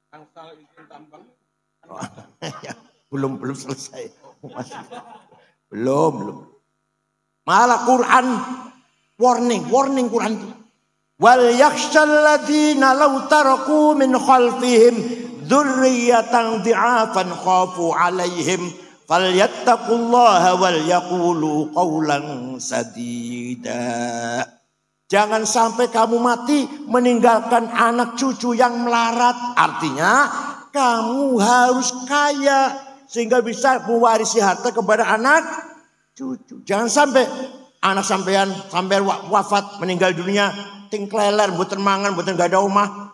Angsal izin tambang. belum selesai. Belum. Malah Quran warning Quran itu. Wal yakhshal ladzina law taraku min khalfihim dzurriyyatan dhi'afan khafu 'alaihim falyattaqullaha wal yaqulu qawlan sadida. Jangan sampai kamu mati meninggalkan anak cucu yang melarat. Artinya kamu harus kaya sehingga bisa mewarisi harta kepada anak cucu. Jangan sampai anak sampean wafat meninggal dunia tingkleler, mboten mangan, mboten gak ada omah,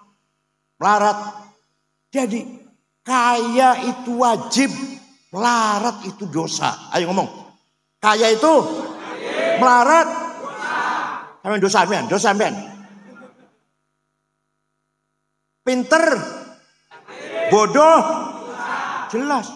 melarat. Jadi kaya itu wajib, melarat itu dosa. Ayo ngomong. Kaya itu melarat. Dosa sampean. Pinter, bodoh, jelas.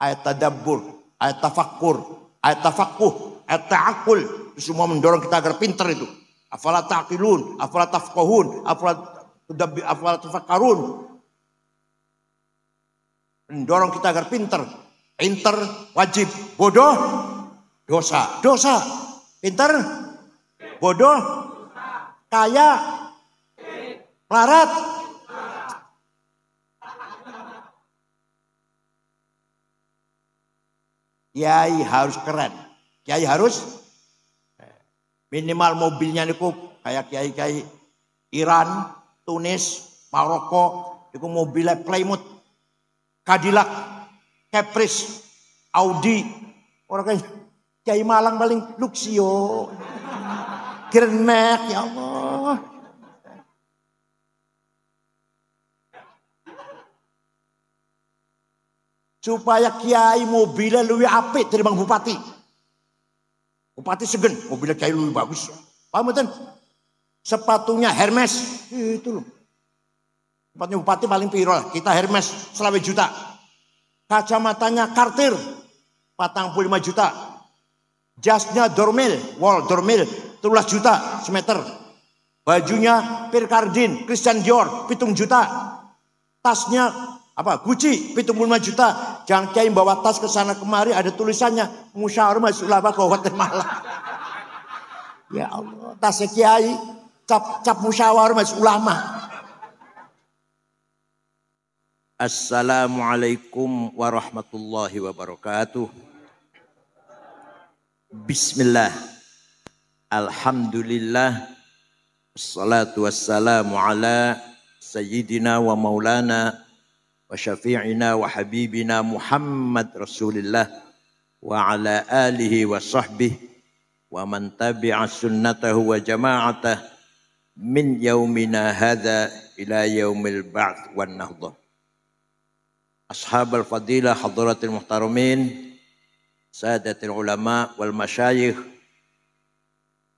Ayat tadabbur, ayat tafakkur, ayat tafaqquh, ayat ta'akul, semua mendorong kita agar pinter itu. Afala ta'qilun, afala tafqahun, afala tafakkarun. Mendorong kita agar pinter. Pinter wajib, bodoh dosa. Pinter, bodoh, kaya, melarat. Kiai harus keren. Kiai harus minimal mobilnya niku kayak kiai-kiai Iran, Tunis, Maroko, niku mobilnya Plymouth, Cadillac, Caprice, Audi. Orang kayak Kiai Malang paling Luxio, Grand Max, ya Allah. Supaya kiai mobilnya lebih apik dari bang bupati. Bupati segen, mobilnya kiai lebih bagus. Paham betul? Sepatunya Hermes, itu loh. Sepatunya bupati paling piro lah. Kita Hermes, 20 juta. Kacamatanya Cartier, 45 juta. Jasnya Dormil, wall Dormil, 13 juta semeter. Bajunya Pierre Cardin, Christian Dior, 7 juta. Tasnya Gucci, 75 juta. Jangan kiai bawa tas ke sana kemari ada tulisannya Musyawarah Majelis Ulama Kabupaten Malang. Ya Allah, tasnya kiai cap Musyawarah Majelis Ulama. Assalamualaikum warahmatullahi wabarakatuh. Bismillah. Alhamdulillah. Wassalatu wassalamu ala sayyidina wa maulana wa syafi'ina wa habibina Muhammad Rasulillah wa ala alihi wa sahbihi wa man tabi'a sunnatahu wa jama'atah min yaumina hadha ila yaumil ba'th wan nahdah. Ashabul fadilah hadratil muhtaramin, sadatil ulama wal masyayikh,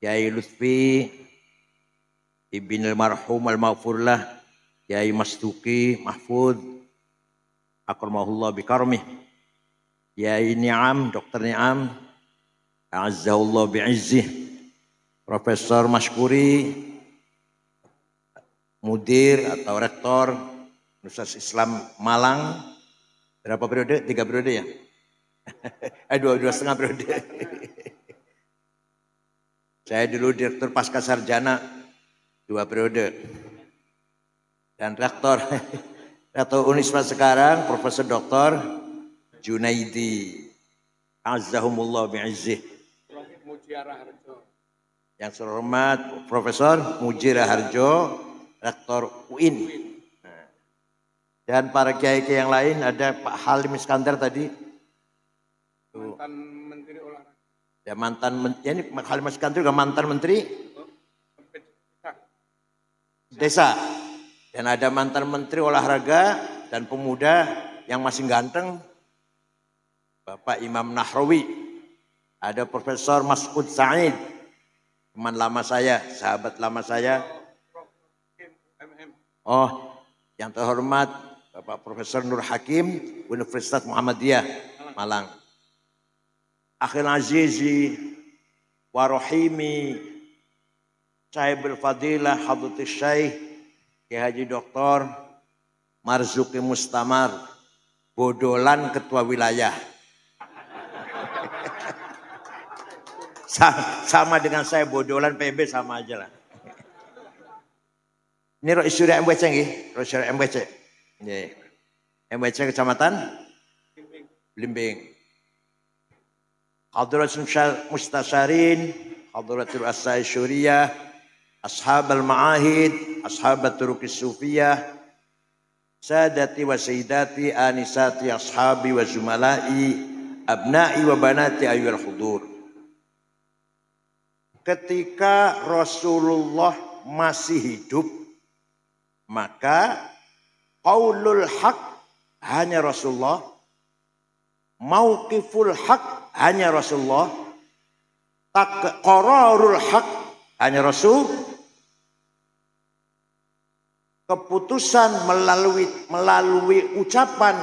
Kiai Lutfi Ibn al-marhum al-maghfurlah, Kiai Mastuki Mahfud akramahullah bikarmih, Kiai Ni'am, Dr. Ni'am a'azzahullah bi'izzih, Profesor Maskuri, Mudir atau Rektor Universitas Islam Malang, berapa periode? 3 periode ya? 2,5 periode. Saya dulu Direktur Pasca Sarjana 2 periode. Dan Rektor Unisma sekarang Profesor Dr. Junaidi Azzahumullah bi'izzih. Yang terhormat Profesor Mujira Harjo, Rektor UIN. Dan para kiai-kiai yang lain, ada Pak Halim Iskandar tadi. Mantan Menteri Olahraga. Ya ini Pak Halim Iskandar juga mantan Menteri Desa. Dan ada mantan Menteri Olahraga dan Pemuda yang masih ganteng, Bapak Imam Nahrawi. Ada Profesor Mas'ud Sa'id, teman lama saya, sahabat lama saya. Oh, yang terhormat Bapak Profesor Nur Hakim, Universitas Muhammadiyah Malang. Akhil azizi wa rahimi Sahibul Fadilah Hadratus Syekh Kiai Haji Dr. Marzuki Mustamar, bodolan ketua wilayah. Sama dengan saya, bodolan PB sama aja lah. Ini Roisuri MWC nggih, Roisuri MWC. Nggih. MWC Kecamatan Blimbing. Hadratul Mustasyarin, Hadratul Asai Syuriyah, Ashab al-Ma'ahid, Ashab al-Turuqis Sufiyah, Sadati wa Sayyidati, Anisati, Ashabi wa Zumalai, Abna'i wa Banati ayyul hudur. Ketika Rasulullah masih hidup, maka qaulul haq hanya Rasulullah, mauqiful haq hanya Rasulullah, qararul haq hanya Rasul, keputusan melalui ucapan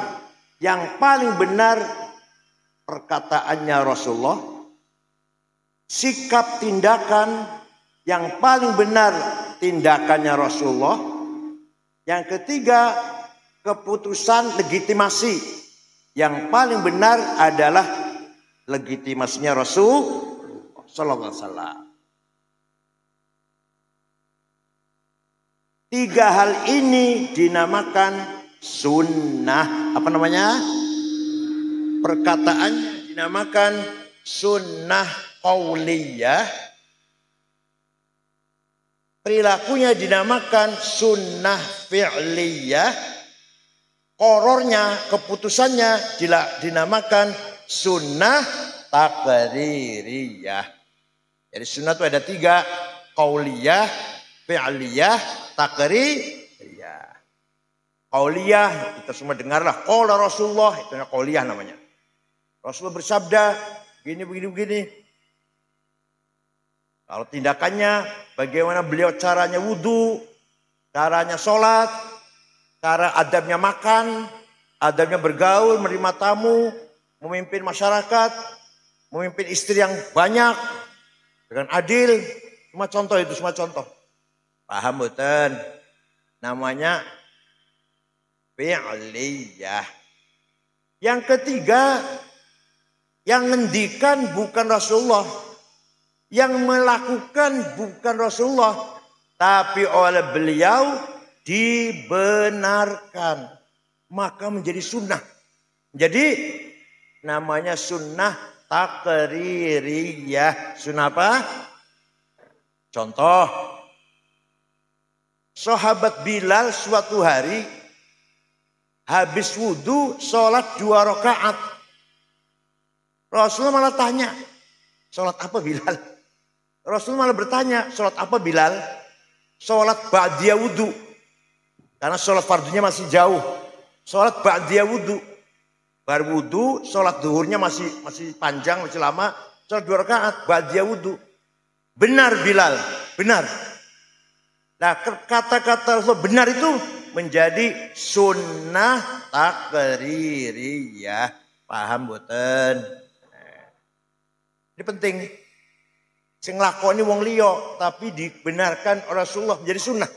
yang paling benar perkataannya Rasulullah, sikap tindakan yang paling benar tindakannya Rasulullah. Yang ketiga, keputusan legitimasi yang paling benar adalah legitimasinya Rasul sallallahu alaihi wasallam. Tiga hal ini dinamakan sunnah. Apa namanya? Perkataannya dinamakan sunnah qauliyah. Perilakunya dinamakan sunnah fi'liyah. Qorornya, keputusannya dinamakan sunnah taqririyah. Jadi sunnah itu ada tiga. Qauliyah, fi'liyah, taqririyah. Qauliyah, kita semua dengarlah. Qala Rasulullah, itu qauliyah namanya. Rasulullah bersabda, begini. Kalau tindakannya, bagaimana beliau caranya wudhu, caranya sholat, cara adabnya makan, adabnya bergaul, menerima tamu, memimpin masyarakat, memimpin istri yang banyak, dengan adil. Semua contoh itu, semua contoh. Paham betul? Namanya fi'liyah. Yang ketiga, yang ngendikan bukan Rasulullah. Yang melakukan bukan Rasulullah, tapi oleh beliau dibenarkan. Maka menjadi sunnah. Jadi namanya sunnah taqririyah. Sunnah apa? Contoh. Sahabat Bilal suatu hari habis wudhu sholat 2 rakaat. Rasulullah malah tanya, sholat apa Bilal? Rasul malah bertanya, sholat apa Bilal? Sholat ba'diyah wudhu. Karena sholat fardunya masih jauh. Sholat ba'diyah wudhu. Baru wudhu, sholat duhurnya masih panjang, masih lama. Sholat 2 rakaat, ba'diyah wudhu. Benar Bilal, benar. Nah kata-kata Rasul benar itu menjadi sunnah taqririyah. Paham boten? Ini penting. Sing lakoni wong liya tapi dibenarkan oleh Rasulullah menjadi sunnah.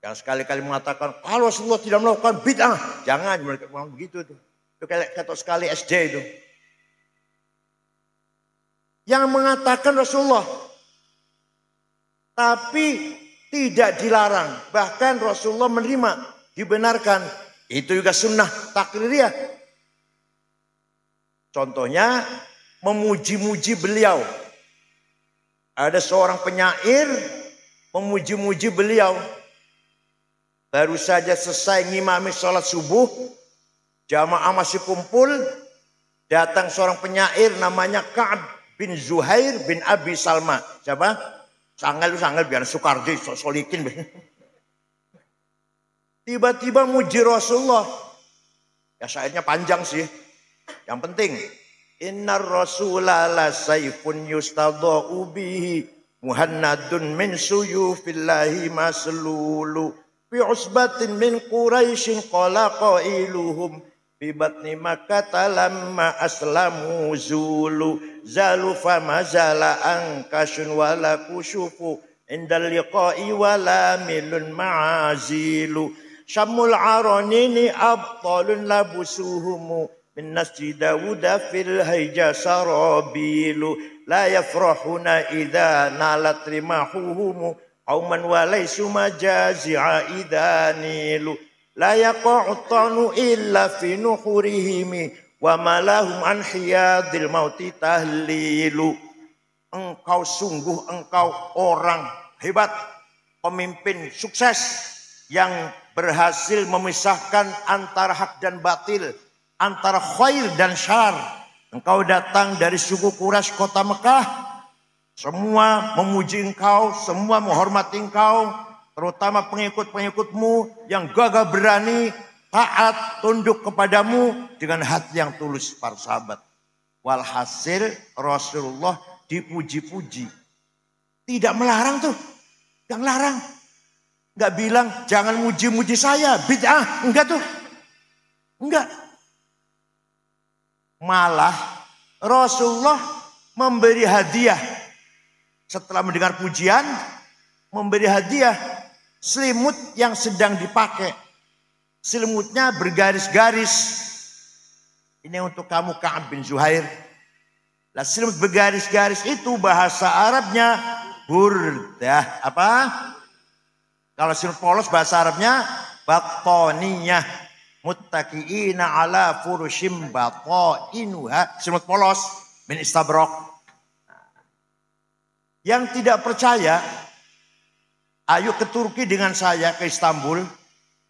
Yang sekali-kali mengatakan kalau Rasulullah tidak melakukan bid'ah, jangan begitu tuh. Itu kayak kata sekali SD itu. Yang mengatakan Rasulullah tapi tidak dilarang, bahkan Rasulullah menerima, dibenarkan, itu juga sunnah taqririyah. Contohnya memuji-muji beliau. Ada seorang penyair memuji-muji beliau. Baru saja selesai ngimami sholat subuh, jamaah masih kumpul, datang seorang penyair namanya Ka'ab bin Zuhair bin Abi Salma. Siapa? Sangal biar Soekardi solikin. Tiba-tiba muji Rasulullah. Ya syairnya panjang sih. Yang penting, innar rasulah la sayfun yustadha'u bihi muhannadun min suyufillahi maslulu fi usbatin min quraisyin qala qailuhum fi batni makkah lamma aslamu zulu zalu fama zala angkashun wala kusyufu indal liqa'i wala milun ma'azilu syamul aranini abtalun labusuhumu min nasji dawuda fil hayja sarabilu la yafrahuna idha nalat rimahuhumu qauman walaysu majazi'a idha nilu la yaqa'u ta'nu illa fi nuhurihimi wa malahum an hiyadil mauti tahlilu. Engkau sungguh engkau orang hebat, pemimpin sukses yang berhasil memisahkan antara hak dan batil, antara khair dan syar. Engkau datang dari suku Quraisy kota Mekah, semua memuji engkau, semua menghormati engkau, terutama pengikut-pengikutmu yang gagah berani, taat, tunduk kepadamu dengan hati yang tulus para sahabat. Walhasil Rasulullah dipuji-puji. Tidak melarang tuh. Gak melarang. Gak bilang jangan muji-muji saya. Bid'ah. Enggak tuh. Enggak. Malah Rasulullah memberi hadiah. Setelah mendengar pujian. Memberi hadiah. Selimut yang sedang dipakai. Selimutnya bergaris-garis. Ini untuk kamu Ka'ab bin Zuhair. Lah selimut bergaris-garis itu bahasa Arabnya burdah. Apa? Kalau selimut polos bahasa Arabnya batoniyah. Muttaqiina ala furushim batainuha. Selimut polos min istabrok. Yang tidak percaya, ayo ke Turki dengan saya ke Istanbul.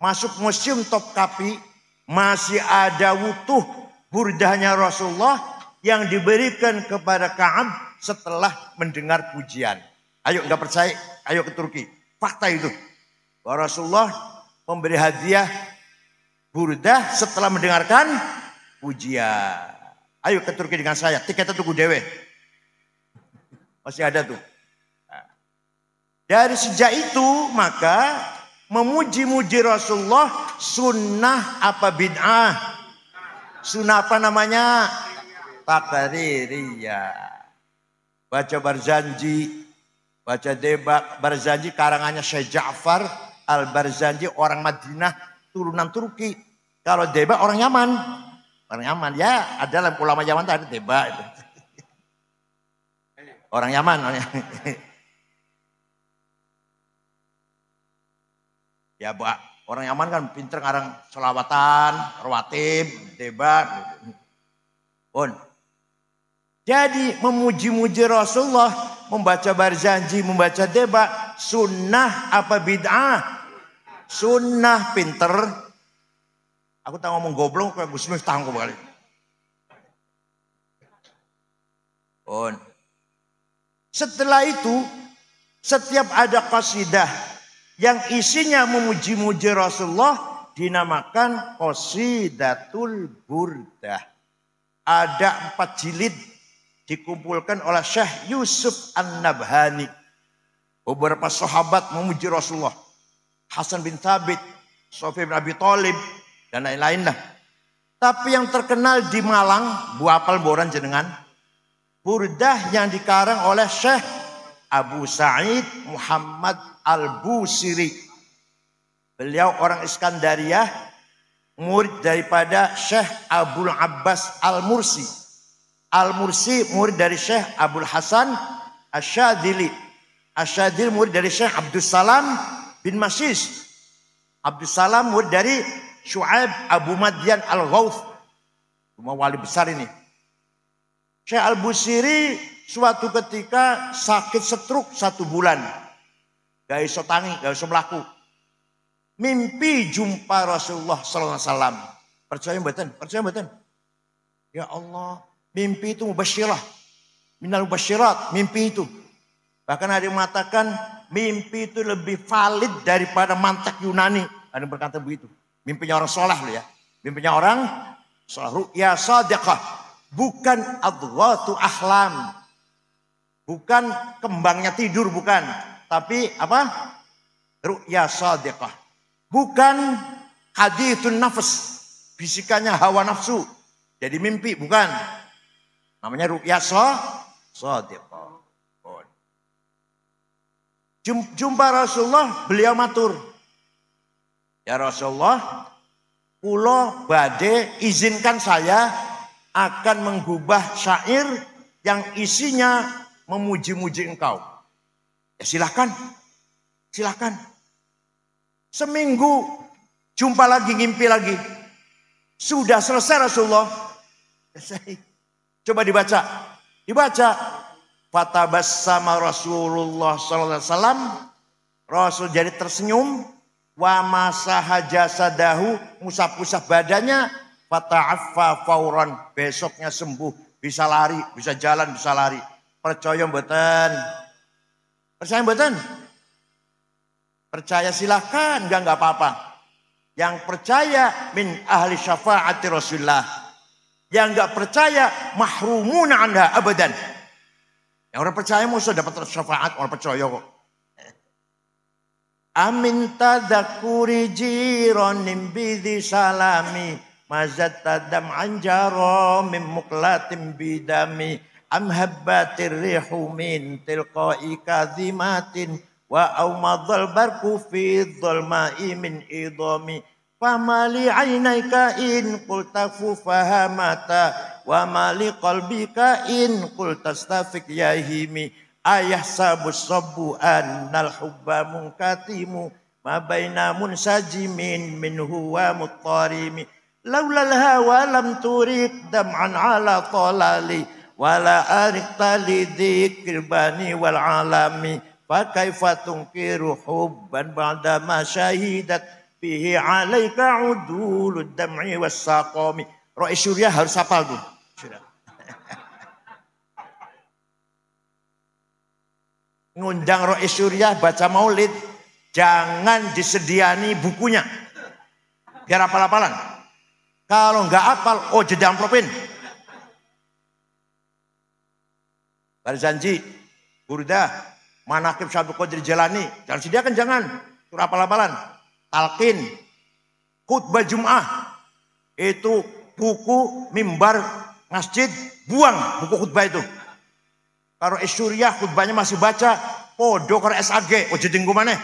Masuk museum Topkapi. Masih ada wutuh burdahnya Rasulullah yang diberikan kepada Ka'ab setelah mendengar pujian. Ayo nggak percaya, ayo ke Turki. Fakta itu. Bahwa Rasulullah memberi hadiah burdah setelah mendengarkan pujian. Ayo ke Turki dengan saya. Tiketnya tuku dewe. Masih ada tuh. Dari sejak itu maka memuji-muji Rasulullah sunnah apa bid'ah? Sunnah apa namanya? Taqririyah. Baca Barzanji, baca Deba. Barzanji karangannya Syekh Ja'far Al-Barzanji, orang Madinah, turunan Turki. Kalau Deba orang Yaman. Orang Yaman ya, adalah ulama Yaman ada Deba itu. Orang Yaman. Ya, orang Yaman kan pinter ngarang selawatan, rawatib, Deba. Pun. Jadi memuji-muji Rasulullah, membaca Barzanji, membaca Deba, sunnah apa bid'ah? Sunnah, pinter. Aku tak ngomong goblok kayak Gus Miftah kali. Pun. Setelah itu, setiap ada qasidah yang isinya memuji-muji Rasulullah dinamakan Qasidatul Burdah. Ada 4 jilid dikumpulkan oleh Syekh Yusuf An-Nabhani. Beberapa sahabat memuji Rasulullah. Hasan bin Thabit, Sofyan bin Abi Thalib, dan lain-lain lah. Tapi yang terkenal di Malang, buapal boran jenengan, burdah yang dikarang oleh Syekh Abu Sa'id Muhammad Al-Busiri. Beliau orang Iskandariyah, murid daripada Syekh Abdul Abbas Al-Mursi. Al-Mursi murid dari Syekh Abdul Hasan Asyadili. Asyadili murid dari Syekh Abdul Salam bin Masis. Abdul Salam murid dari Syu'aib Abu Madyan Al-Ghawth. Cuma wali besar ini. Syekh Al-Busiri suatu ketika sakit stroke 1 bulan. Gak iso tangi, gak iso melaku. Mimpi jumpa Rasulullah sallallahu alaihi wasallam. Percaya mboten? Percaya mboten? Ya Allah, mimpi itu mubasyirah. Minal mubasyirat, mimpi itu. Bahkan ada yang mengatakan mimpi itu lebih valid daripada mantek Yunani. Ada yang berkata begitu. Mimpinya orang soleh loh ya. Mimpinya orang soleh. Ru'ya sadiqah. Bukan adghatu ahlam. Bukan kembangnya tidur, bukan. Tapi apa? Ru'ya sadiqah. Bukan hadithun nafs. Bisikannya hawa nafsu. Jadi mimpi, bukan. Namanya ru'ya sadiqah. Jumpa Rasulullah, beliau matur, ya Rasulullah, kula badhe izinkan saya akan menggubah syair yang isinya memuji-muji engkau. Ya silahkan. Seminggu jumpa lagi, ngimpi lagi. Sudah selesai Rasulullah. Selesai. Coba dibaca. Fatabassama Rasulullah sallallahu alaihi wasallam. Rasul jadi tersenyum. Wa masaha jasadahu, musap-musap badannya. Fata'affa fauran, besoknya sembuh, bisa lari, bisa jalan, bisa lari. Percaya mboten? Percaya mboten? Percaya silahkan, enggak apa-apa. Yang percaya min ahli syafaati Rasulullah. Yang enggak percaya mahrumuna anha abadan. Yang orang percaya musuh dapat syafaat, orang percaya kok. Amin tadakuri jironim bidhi salami mazat tadam anjaro mim muklatim bidami am habbatir rihu min tilqai kadhimatin wa aumadhal barku fi dhulma'i min idami famali aynaika in qultafu fahamata wa mali qalbika in qultastafik yahimi ayah sabus sabu annal hubba munkatimu ma baina munsajimin minhu wa muttarimi laulal hawa lam turik dam'an ala talali wala arikta lidhikir bani wal alami fa kaifa tunkiru hubban ba'da ma syahidat bihi alaika udulud dam'i was saqami. Ro'i Surya harus hafal tuh. Ngundang Ro'i Surya baca maulid, jangan disediani bukunya. Biar hafal-hafalan. Kalau nggak hafal, oh jadi amplopin. Barzanji, Burdah, Manaqib Syabdul Qadir Jalani, jangan sediakan, jangan. Surah hafal-hafalan. Talqin, khutbah Jum'ah, itu buku mimbar masjid, buang buku khutbah itu. Kalau Surya khutbahnya masih baca, podo karo SAG, oh jadi mana?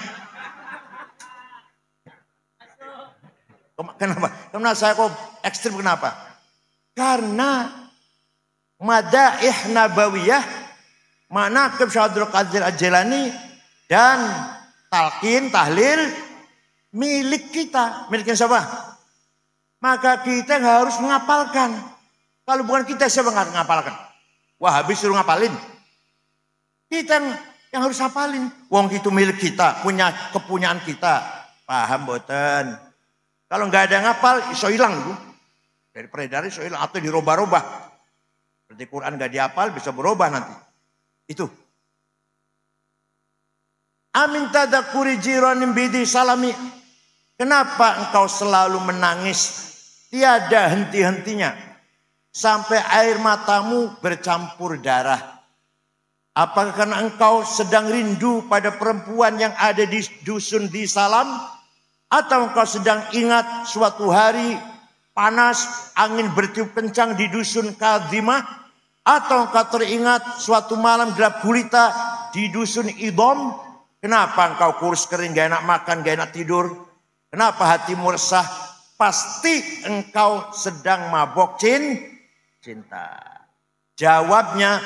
Kenapa? Karena saya kok ekstrim, kenapa? Karena madaih nabawiyah, Manaqib Syabdul Qadir Al-Jilani dan talqin, tahlil milik kita. Miliknya siapa? Maka kita harus menghafalkan. Kalau bukan kita, siapa yang menghafalkan? Wahabi suruh ngapalin. Kita yang harus hafalin. Wong itu milik kita, punya kepunyaan kita. Paham boten? Kalau nggak ada yang ngapal, iso hilang itu. Dari peredaran iso hilang atau dirubah-rubah. Berarti Quran nggak dihafal, bisa berubah nanti. Itu. Amin tadakuri jiranim bidi salami. Kenapa engkau selalu menangis? Tiada henti-hentinya. Sampai air matamu bercampur darah. Apakah karena engkau sedang rindu pada perempuan yang ada di dusun di Salam? Atau engkau sedang ingat suatu hari panas, angin bertiup kencang di dusun Kadhimah? Atau engkau teringat suatu malam gelap gulita di dusun Idom? Kenapa engkau kurus kering, gak enak makan, gak enak tidur? Kenapa hatimu resah? Pasti engkau sedang mabok cinta. Jawabnya,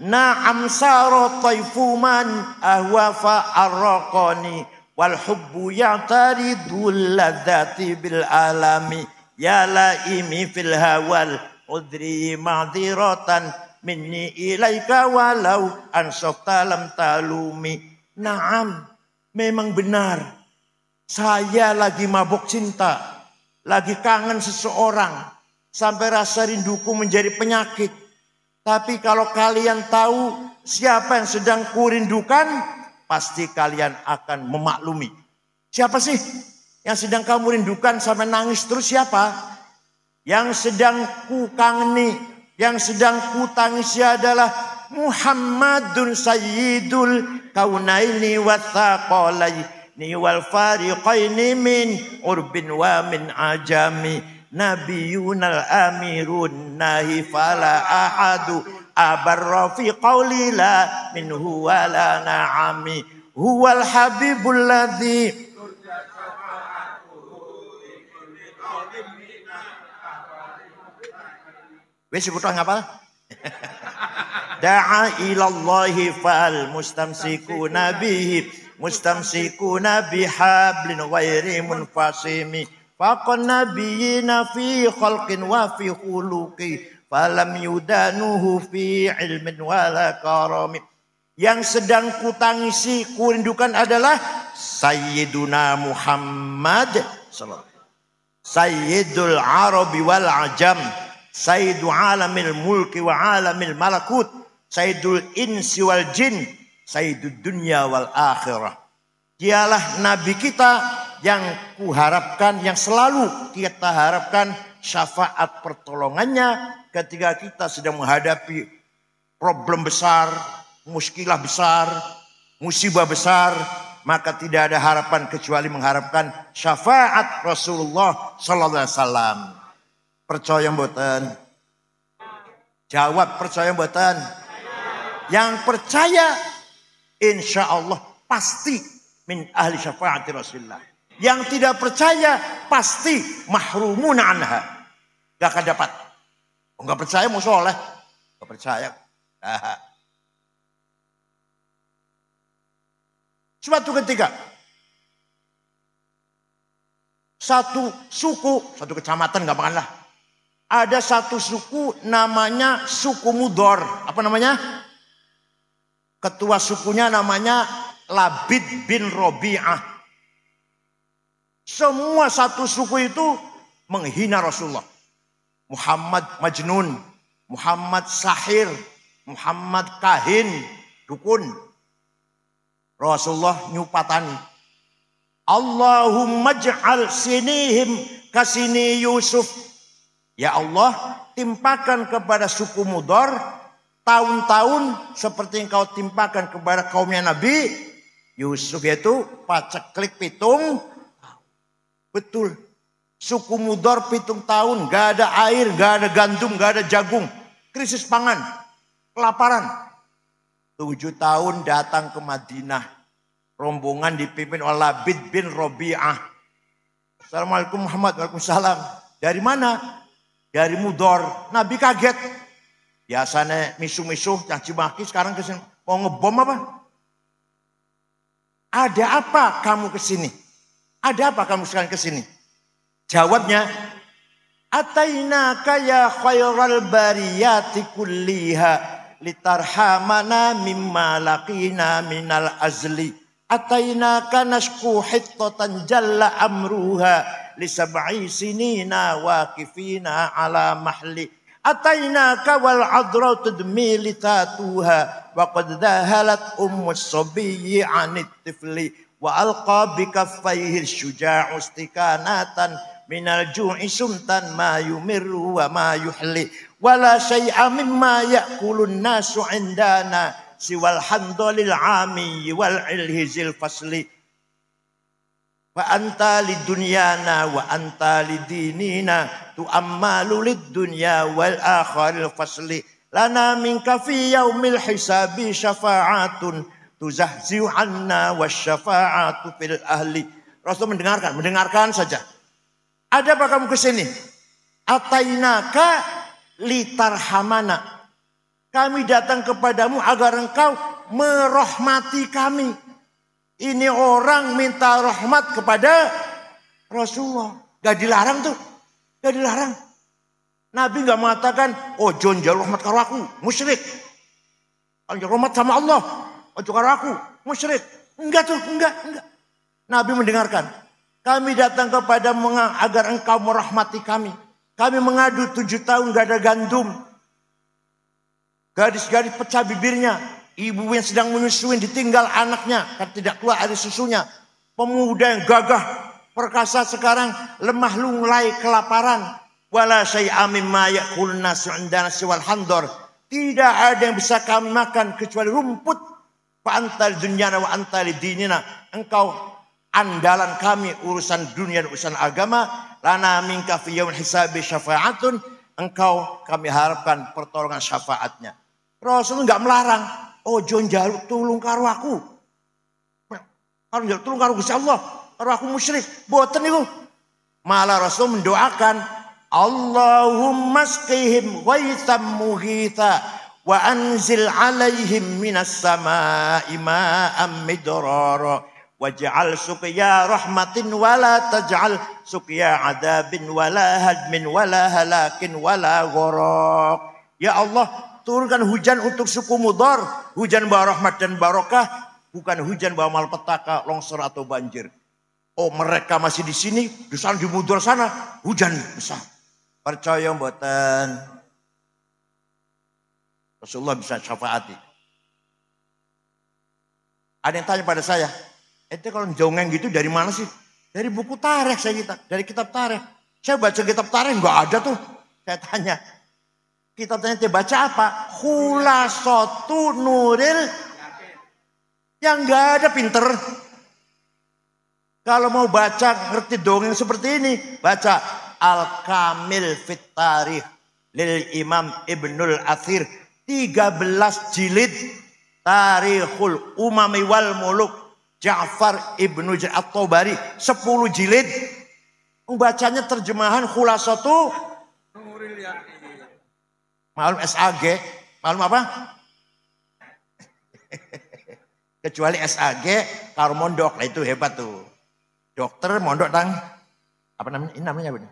na'am saro taifuman ahwafa arraqani wal hubbu ya'taridul ladzati bil alami ya laimi fil hawal udri ma'dziratan minni ilaika walau ansokta lam talumi. Na'am, memang benar, saya lagi mabuk cinta, lagi kangen seseorang sampai rasa rinduku menjadi penyakit. Tapi kalau kalian tahu siapa yang sedang kurindukan, pasti kalian akan memaklumi. Siapa sih yang sedang kamu rindukan sampai nangis terus? Siapa? Yang sedang ku kangeni, yang sedang ku tangisi adalah Muhammadun Sayyidul Kaunaini Wathaqalaini wal fariqaini min urbin wa min ajami. Nabiyunal amirun nahi fala ahadu abarra fi qawli la minhu wala na'ami huwal habibul ladzi wis kutang ngapal da'a ilallahi fal mustamsikuna bihi mustamsikuna bihablin ghairi munfasimi faqan nabiyina fi khalqin wa fi khuluqi falam yudanuhu fi ilmin wala karami. Yang sedang kutangisi kurindukan adalah Sayyiduna Muhammad Sayyidul Arabi wal Ajam, Sayyidu alamil mulki wa alamil malakut, Sayyidul insi wal jin, Sayyidud dunya wal akhirah. Dialah Nabi kita yang kuharapkan, yang selalu kita harapkan syafaat pertolongannya ketika kita sedang menghadapi problem besar, muskilah besar, musibah besar, maka tidak ada harapan kecuali mengharapkan syafaat Rasulullah sallallahu alaihi wasallam. Percaya mboten? Jawab percaya mboten? Yang percaya insya Allah pasti min ahli syafaati Rasulullah. Yang tidak percaya pasti mahrumun anha. Gak akan dapat. Oh, gak percaya mau soleh. Gak percaya. Suatu ketika satu suku, satu kecamatan gampanglah. Ada satu suku namanya suku Mudor. Apa namanya? Ketua sukunya namanya Labid bin Robi'ah. Semua satu suku itu menghina Rasulullah. Muhammad Majnun, Muhammad Sahir, Muhammad Kahin, dukun. Rasulullah nyupatani. Allahumma ja'al sinihim kasini Yusuf. Ya Allah, timpakan kepada suku Mudor tahun-tahun seperti yang kau timpakan kepada kaumnya Nabi Yusuf, yaitu paceklik pitung. Betul. Suku Mudor pitung tahun, gak ada air, gak ada gandum, gak ada jagung. Krisis pangan, kelaparan. 7 tahun datang ke Madinah. Rombongan dipimpin oleh Labid bin Robi'ah. Assalamualaikum Muhammad. Waalaikumsalam. Dari mana? Dari Mudor. Nabi kaget. Biasanya misuh-misuh, caci maki, sekarang kesini. Mau ngebom apa? Ada apa kamu kesini? Ada apa kamu sekarang kesini? Jawabnya, Atainaka ya khairal bariyati kulliha litarhamana mimma laqina minal azli. Atainaka nashku hittatan jalla amruha lisab'i sinina waqifina ala mahli. Atainaka wal adra tudmi litatuha wa qad dahalat ummus sabiyyi anit tifli wa alqa bikaffaihi syuja'u istikanatan minal ju'i sumtan ma yumirru wa ma yuhli wala syai'a mimma ya'kulun nasu indana siwal handolil ami wal ilhizil fasli wa anta lidunyana wa anta lidinina tu'ammalu lidunya wal akharil fasli lana minka fi yaumil hisabi syafa'atun tuzahzi'u anna wasyafa'atu fil ahli. Rasul mendengarkan saja. Ada apa kamu kesini? Atainaka litarhamana. Kami datang kepadamu agar engkau merahmati kami. Ini orang minta rahmat kepada Rasulullah. Gak dilarang tuh. Gak dilarang. Nabi gak mengatakan, oh John jalur rahmat karo aku, musyrik. Jalur rahmat sama Allah, oh karo aku, musyrik. Enggak tuh, enggak. Nabi mendengarkan. Kami datang kepada agar engkau merahmati kami. Kami mengadu 7 tahun gak ada gandum. Gadis-gadis pecah bibirnya. Ibu yang sedang menyusui ditinggal anaknya. Kan tidak keluar air susunya. Pemuda yang gagah perkasa sekarang lemah lunglai kelaparan. Wala syai'a mimma ya'kulun nasu indana siwal handor. Tidak ada yang bisa kami makan kecuali rumput. Fa anta lidunyana wa anta lidinina. Engkau andalan kami urusan dunia dan urusan agama. Lana minka fi yaumil hisabi syafa'atun. Engkau kami harapkan pertolongan syafaatnya. Rasul enggak melarang. Oh John jaluk tulung karo aku. Kalau njaluk tulung karo Gusti Allah, karo aku musyrik, boten niku. Malah Rasul mendoakan, Allahumma asqihim ghaitsan mughitha wa anzil alaihim minas samaa'i ma'an midrara waj'al suqya rahmatin wala taj'al suqya adabin wala hadmin wala halakin wala gharaq. Ya Allah, turunkan hujan untuk suku Mudhar, hujan bawa rahmat dan barokah, bukan hujan bawa malapetaka, longsor atau banjir. Oh, mereka masih di sini, di sana di Mudhar sana hujan besar. Percaya mboten? Rasulullah bisa syafaati. Ada yang tanya pada saya, ente kalau jongeng gitu dari mana sih? Dari buku tarikh saya dari kitab tarikh. Saya baca kitab tarikh nggak ada tuh. Saya tanya, kitabnya ente baca apa? Khulasatu Nuril. Yang nggak ada pinter. Kalau mau baca ngerti dongeng seperti ini, baca Al-Kamil Fit Tarikh lil Imam Ibnul Athir, 13 jilid, Tarikhul Umami wal Muluk Ja'far Ibnu At-Tabari, 10 jilid. Membacanya terjemahan Khulasatu Nuril Yaqin. Malum SAG, malum apa? Kecuali SAG karo mondok, lah itu hebat tuh. Dokter mondok tang apa namanya? Ini namanya apa?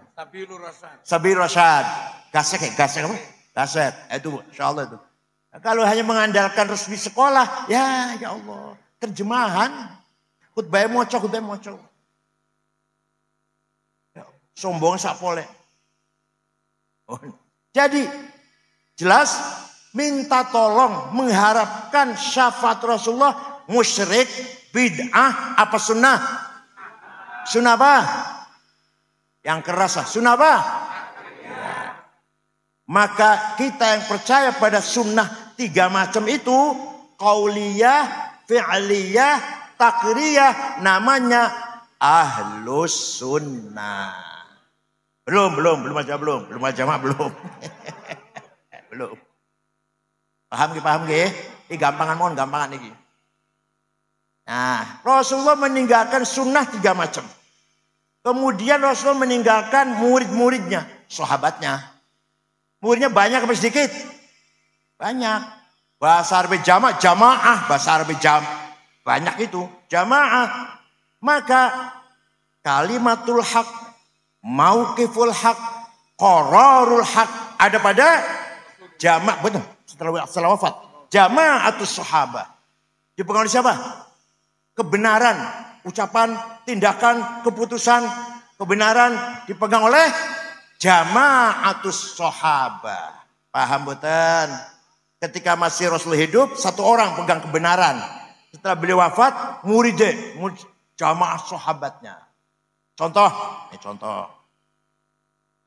Sabilur Rasyad. Gasek apa? Gaset. Itu insyaallah itu. Nah, kalau hanya mengandalkan resmi sekolah, ya Allah, terjemahan khutbah moco. Ya, sombong sapole. Oh. Jadi jelas minta tolong mengharapkan syafaat Rasulullah, musyrik, bid'ah apa sunnah? Sunnah apa? Yang keras lah. Sunnah apa? Ya. Maka kita yang percaya pada sunnah 3 macam itu, qauliyah, fi'liyah, takriyah, namanya ahlus sunnah. Belum aja belum. Belum. Paham nggih? Ini gampangan iki. Nah, Rasulullah meninggalkan sunnah 3 macam. Kemudian Rasulullah meninggalkan murid-muridnya, sahabatnya. Muridnya banyak apa sedikit? Banyak. Bahasa Arab jamaah, bahasa Arab banyak itu, jamaah. Maka kalimatul haq, mauqiful haq, qararul haq ada pada jamaah, betul. Setelah wafat, jamaatus sahabah. Dipegang oleh siapa? Kebenaran, ucapan, tindakan, keputusan, kebenaran dipegang oleh jamaatus sahabah. Paham betul? Ketika masih Rasul hidup, 1 orang pegang kebenaran. Setelah beliau wafat, murid jamaah sahabatnya. Contoh.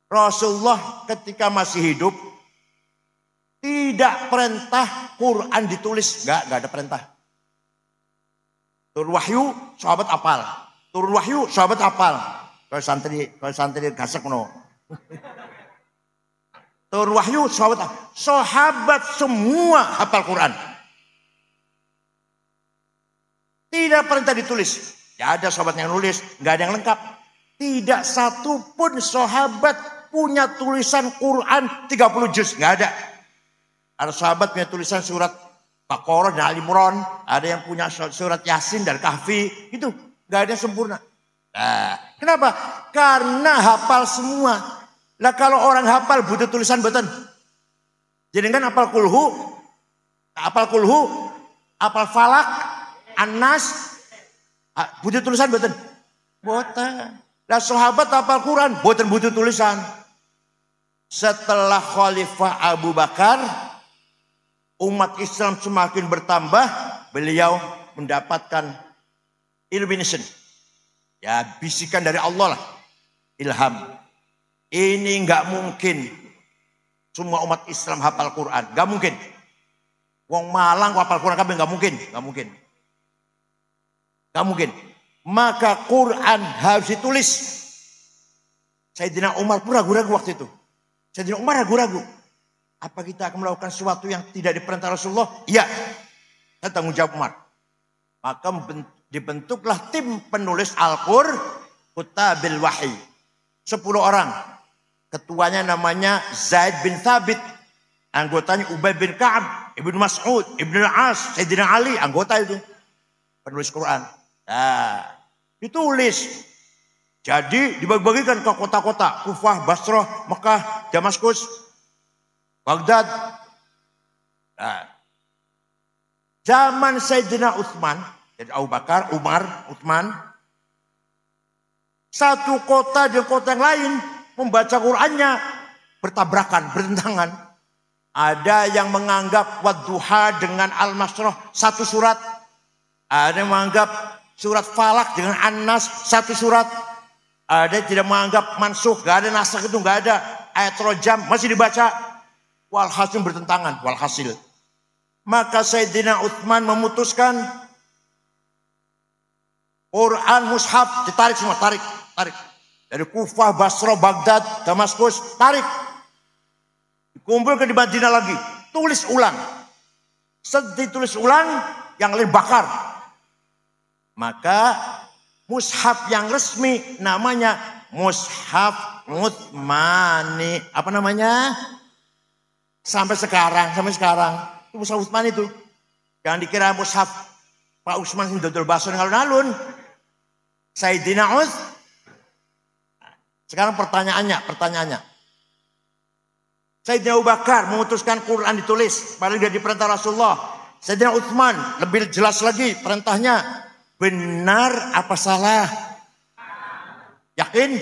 Rasulullah ketika masih hidup tidak perintah Quran ditulis, enggak ada perintah. Turun wahyu, sahabat apal. Kalau santri gasek no. Turun wahyu, sahabat semua hafal Quran. Tidak perintah ditulis. Ya ada sahabat yang nulis, enggak ada yang lengkap. Tidak satu pun sahabat punya tulisan Quran 30 juz, enggak ada. Ada sahabat punya tulisan surat Baqarah dan Ali Imran, ada yang punya surat Yasin dan Kahfi, itu enggak ada yang sempurna. Nah, kenapa? Karena hafal semua. Lah kalau orang hafal butuh tulisan betul. Jadi kan hafal kulhu, hafal falak, An-Nas, butuh tulisan betul. Boten. Lah sahabat hafal Quran, boten butuh tulisan. Setelah Khalifah Abu Bakar, umat Islam semakin bertambah, beliau mendapatkan illumination. Ya, bisikan dari Allah lah. Ilham. Ini enggak mungkin semua umat Islam hafal Quran. Enggak mungkin. Wong Malang hafal Quran kabeh enggak mungkin. Maka Quran harus ditulis. Sayyidina Umar pun ragu-ragu waktu itu. Sayyidina Umar ragu-ragu. Apa kita akan melakukan sesuatu yang tidak diperintah Rasulullah? Iya. Dan tanggung jawab Umar. Maka dibentuklah tim penulis Al-Qur'an Kutabil Wahyi. 10 orang. Ketuanya namanya Zaid bin Thabit. Anggotanya Ubay bin Ka'ab, Ibnu Mas'ud, Ibnu Al-As, Sayyidina Ali. Anggota itu. Penulis Quran. Nah, ditulis. Jadi dibagi-bagikan ke kota-kota. Kufah, Basrah, Mekah, Damaskus, Baghdad. Nah, zaman Sayyidina Utsman, jadi Abu Bakar, Umar, Utsman, satu kota dengan kota yang lain membaca Qur'annya bertabrakan, bertentangan. Ada yang menganggap Wadduha dengan Al-Masrah satu surat. Ada yang menganggap surat Falak dengan An-Nas satu surat. Ada yang tidak menganggap mansuh, gak ada nasakh itu, gak ada. Ayat rojam masih dibaca. Walhasil bertentangan, walhasil. Maka Sayyidina Utsman memutuskan Quran mushaf ditarik semua, tarik. Dari Kufah, Basrah, Baghdad, Damaskus, tarik. Dikumpulkan di Madinah lagi, tulis ulang. Setelah ditulis ulang, yang lain bakar. Maka mushaf yang resmi namanya Mushaf Utsmani. Apa namanya? Sampai sekarang. Itu Mushaf Utsmani itu. Jangan dikira mushaf Pak Utsman sing dodol baso ning alun-alun. Sayyidina Utsman. Sekarang pertanyaannya. Sayyidina Abu Bakar memutuskan Quran ditulis. Padahal dia diperintah Rasulullah. Sayyidina Utsman lebih jelas lagi perintahnya. Benar apa salah? Yakin?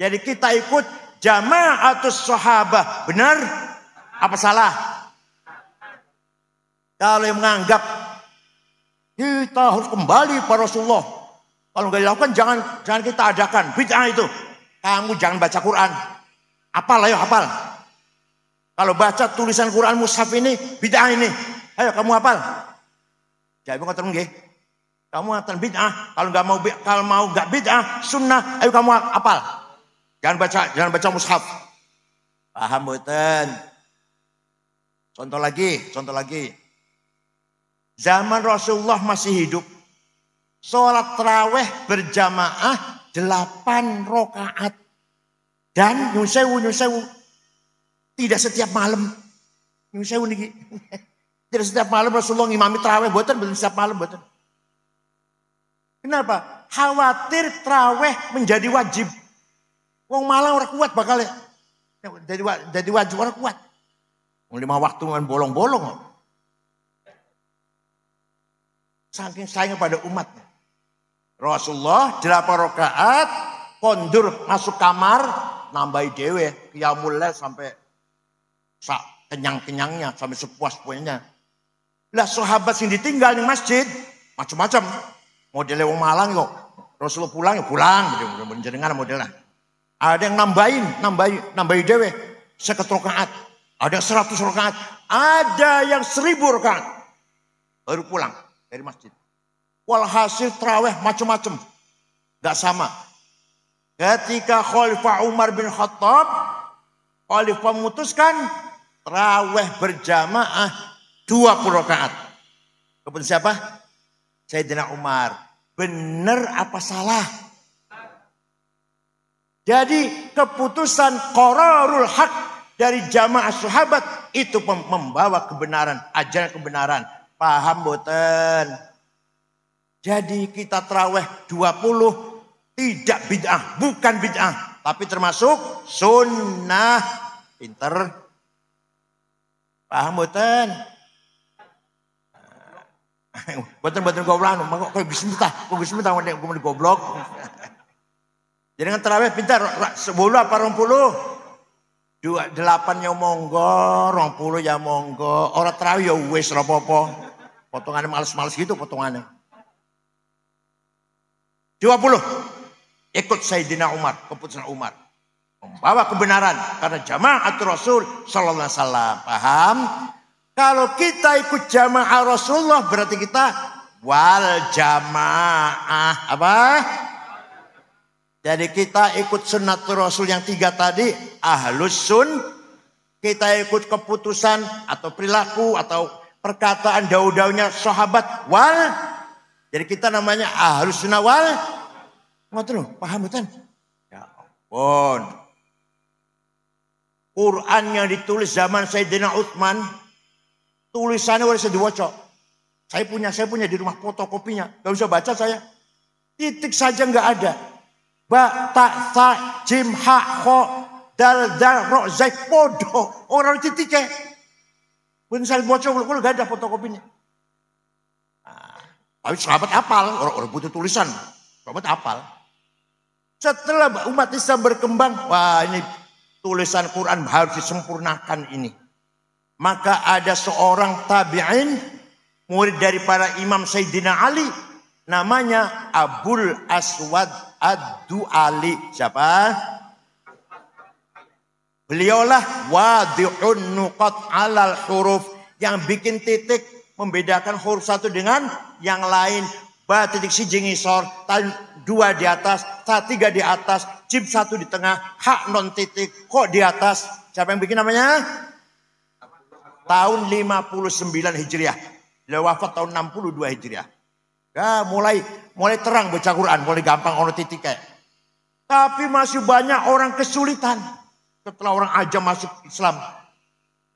Jadi kita ikut jamaatus sahabah. Benar apa salah? Kalau yang menganggap kita harus kembali pada Rasulullah. Kalau nggak dilakukan jangan kita adakan. Bid'ah itu. Kamu jangan baca Quran. Hafal, ayo hafal. Kalau baca tulisan Quran mushaf ini, bid'ah ini. Ayo kamu hafal. Jadi ngoten nggih. Kamu akan bid'ah. Kalau mau nggak bid'ah, sunnah. Ayo kamu hafal. Jangan baca mushaf. Paham mboten? Contoh lagi. Zaman Rasulullah masih hidup. Sholat tarawih berjamaah 8 rakaat. Dan nyusewu. Tidak setiap malam. Nyusewu niki. Tidak setiap malam Rasulullah ngimami tarawih mboten setiap malam mboten. Kenapa? Khawatir tarawih menjadi wajib. Wong malah orang kuat bakal jadi wajib orang kuat. Wong 5 waktu dengan bolong-bolong. Saking sayang pada umatnya. Rasulullah 8 rakaat kondur masuk kamar nambahi dewe qiyamul lail sampai sak kenyang-kenyangnya sampai sepuas-puasnya. Lah sahabat sing ditinggal di masjid macam-macam. Modelnya wong Malang kok. Rasulullah pulang jenengan modelnya. Ada yang nambahi dewe 50 rakaat. Ada 100 rakaat. Ada yang 1000 rakaat. Baru pulang dari masjid. Walhasil tarawih macam-macam. Gak sama. Ketika Khalifah Umar bin Khattab, Khalifah memutuskan tarawih berjamaah 20 rakaat. Kemudian siapa? Sayyidina Umar. Benar apa salah? Jadi keputusan qararul haq dari jamaah sahabat itu membawa kebenaran, ajaran kebenaran. Paham boten? Jadi kita tarawih 20 tidak bid'ah, bukan bid'ah, tapi termasuk sunnah. Pinter. Paham boten? Boten goblok, kok bismillah, kok goblok. Jadi dengan tarawih pintar 10 apa 20? 8 ya monggo, 20 ya monggo. Ora tarawih ya wis ora apa-apa. Potongannya males-males gitu potongannya. 20 ikut Sayyidina Umar, keputusan Umar. Membawa kebenaran karena jamaah Rasul sallallahu alaihi wasallam. Paham? Kalau kita ikut jamaah Rasulullah berarti kita wal jamaah. Apa? Jadi kita ikut sunnah Rasul yang 3 tadi, ahlus sun. Kita ikut keputusan atau perilaku atau perkataan daud-daudnya sahabat wal. Jadi kita namanya Ahlus Sunnah wal Jamaah. Paham betul? Ya ampun. Quran yang ditulis zaman Sayyidina Utsman, tulisannya udah bisa diwaca. Saya punya di rumah fotokopinya. Gak usah baca saya. Titik saja nggak ada. Ba, ta, sa, jim, ha, kho, dal, ro, zai, podo. Orang titiknya. Pun saya baca, kalau nggak ada fotokopinya. Nah, tapi sahabat hafal, orang butuh tulisan. Sahabat hafal. Setelah umat Islam berkembang, wah ini tulisan Quran harus disempurnakan ini. Maka ada seorang tabi'in, murid dari para imam Sayyidina Ali, namanya Abul Aswad Ad-Du'ali. Siapa? Beliaulah wadi'un nuqat alal huruf, yang bikin titik membedakan huruf satu dengan yang lain. Ba titik siji ngisor, tan dua di atas, ta tiga di atas, jim satu di tengah, hak non titik, kok di atas. Siapa yang bikin namanya? Tahun 59 Hijriah. Beliau wafat tahun 62 Hijriah. Ya, mulai terang baca Quran, mulai gampang ono titik kayak. Tapi masih banyak orang kesulitan setelah orang ajam masuk Islam.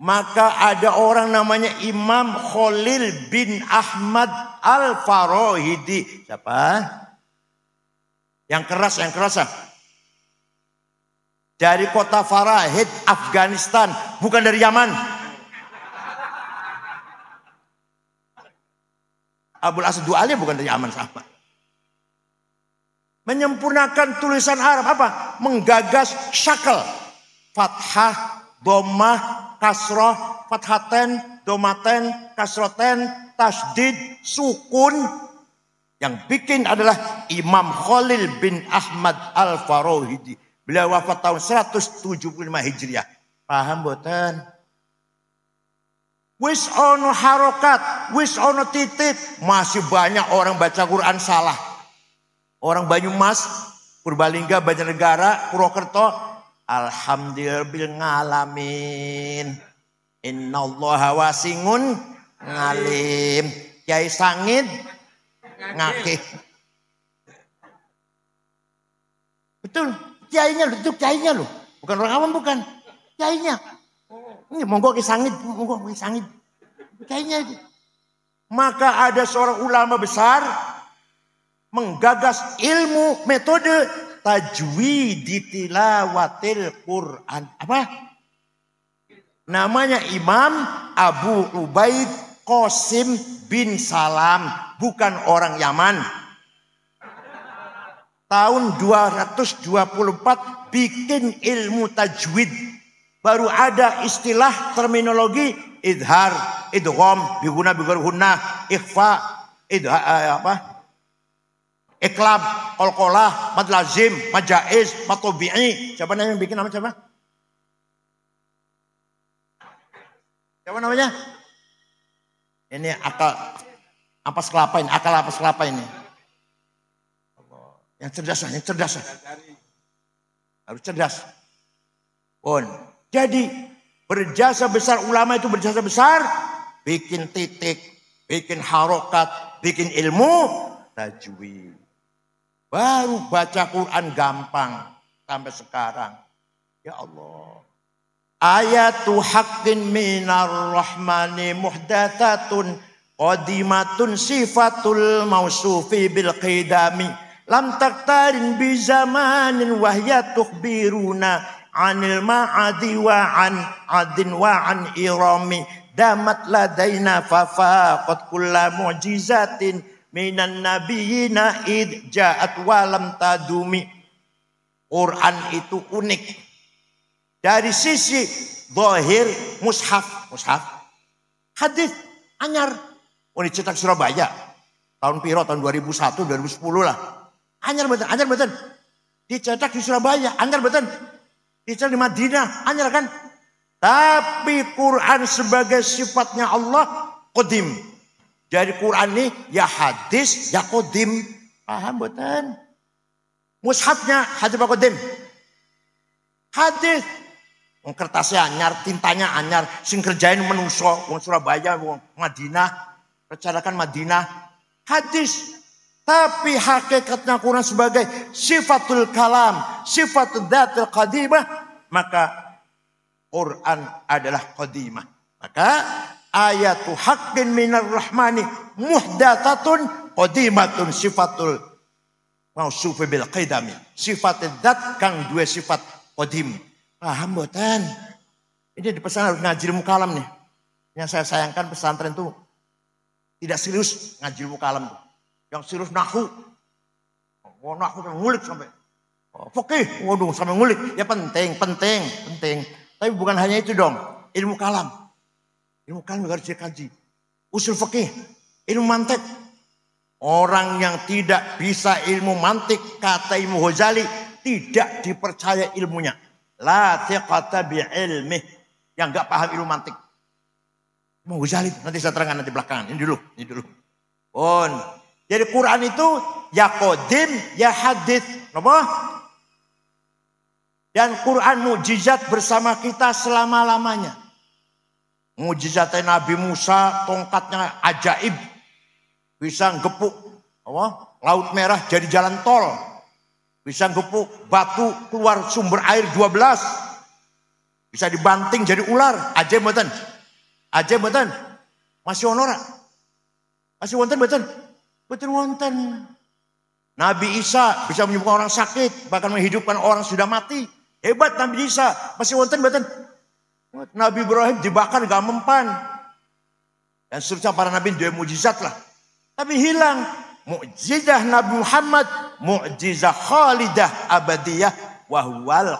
Maka ada orang namanya Imam Khalil bin Ahmad Al-Farahidi. Siapa? Yang keras dari kota Farahid, Afghanistan, bukan dari Yaman. Abul Aswad Du'ali bukan dari Yaman, sahabat. Menyempurnakan tulisan Arab apa? Menggagas syakal, fathah, dhammah, kasroh, fathaten, domaten, kasroten, tasdid, sukun. Yang bikin adalah Imam Khalil bin Ahmad Al-Farahidi. Beliau wafat tahun 175 Hijriah. Paham boten? Wis ono harokat, wis ono titik. Masih banyak orang baca Quran salah. Orang Banyumas, Purbalingga, Banjarnegara, Purwokerto, alhamdulillah ngalamin. Innallaha wasingun ngalim. Kiai Sangid ngakeh. Betul, kiainya loh. Bukan orang awam, bukan. Kiainya. Ini monggo Kiai Sangid, Kiainya itu. Maka ada seorang ulama besar menggagas ilmu metode tajwid tilawatil Quran. Apa? Namanya Imam Abu Ubaid Qasim bin Salam, bukan orang Yaman. Tahun 224 bikin ilmu tajwid. Baru ada istilah terminologi idhar, idgham, biguna bigurhunna, ikhfa, iklab, qalqalah, mad lazim, mad jaiz, mad tabi'i. Siapa yang bikin nama siapa? Siapa namanya? Ini akal ampas kelapa ini. Yang cerdas. Harus cerdas. Pun. Jadi berjasa besar, ulama itu berjasa besar, bikin titik, bikin harokat, bikin ilmu tajwid. Baru baca Quran gampang sampai sekarang. Ya Allah. Ayatu haqqin minar rahmani muhdathatun qadimatun sifatul mausufi bil qidami lam taktarin bi zamanin wahya tukhbiruna anil ma'adi wa an adin wa an irami damat ladaina fafaqat kulla mu'jizatin minan nabiyina id ja'at walam tadumi. Quran itu unik dari sisi zahir, mushaf, hadis anyar. Oh, dicetak Surabaya tahun piro, tahun 2001 2010 lah. Anyar betul. Dicetak di Surabaya, anyar betul. Dicetak di Madinah, anyar kan. Tapi Quran sebagai sifatnya Allah qadim. Dari Quran ini ya hadis, ya qadim. Paham betul? Mushafnya hadis apa qadim? Hadis. Kertasnya anyar, tintanya anyar, sing kerjain menungso, wong Surabaya, wong Madinah, rencanakan Madinah. Hadis Tapi hakikatnya Quran sebagai sifatul kalam, sifatul dzatil qadimah, maka Quran adalah qadimah. Maka ayatu haqqin minar rahmani muhdatsatun qadimatun sifatul mausufi bil qidami. Sifat dzat kang dua sifat qadim. Paham mboten? Ini di pesan harus ngaji ilmu kalam nih. Yang saya sayangkan pesantren itu tidak serius ngaji ilmu kalam tuh. Yang serius nahu. Oh, nahu ngulik sampai. Oh, fikih, waduh sampai ngulik. Ya penting. Tapi bukan hanya itu dong. Ilmu kalam. Ilmu kalam juga harus dikaji. Usul fikih, ilmu mantik. Orang yang tidak bisa ilmu mantik, kata Imam Ghazali, tidak dipercaya ilmunya. La thiqata bi ilmih. Yang enggak paham ilmu mantik. Imam Ghazali, nanti saya terangkan nanti belakangan. Ini dulu. Jadi Quran itu ya qadim, ya hadits. Apa? Dan Quran mukjizat bersama kita selama-lamanya. Mukjizatnya Nabi Musa, tongkatnya ajaib. Bisa gepuk Laut Merah jadi jalan tol. Bisa gepuk batu keluar sumber air 12. Bisa dibanting jadi ular. Ajaib mboten? Ajaib mboten? Masih ono ora? Masih wonten mboten? Betul wonten. Nabi Isa bisa menyembuhkan orang sakit, bahkan menghidupkan orang sudah mati. Hebat Nabi Isa. Masih wonten mboten? Nabi Ibrahim dibakar gak mempan. Dan seterusnya para nabi dua mukjizat lah. Tapi hilang. Mukjizah Nabi Muhammad, mukjizah khalidah abadiyah, wahwal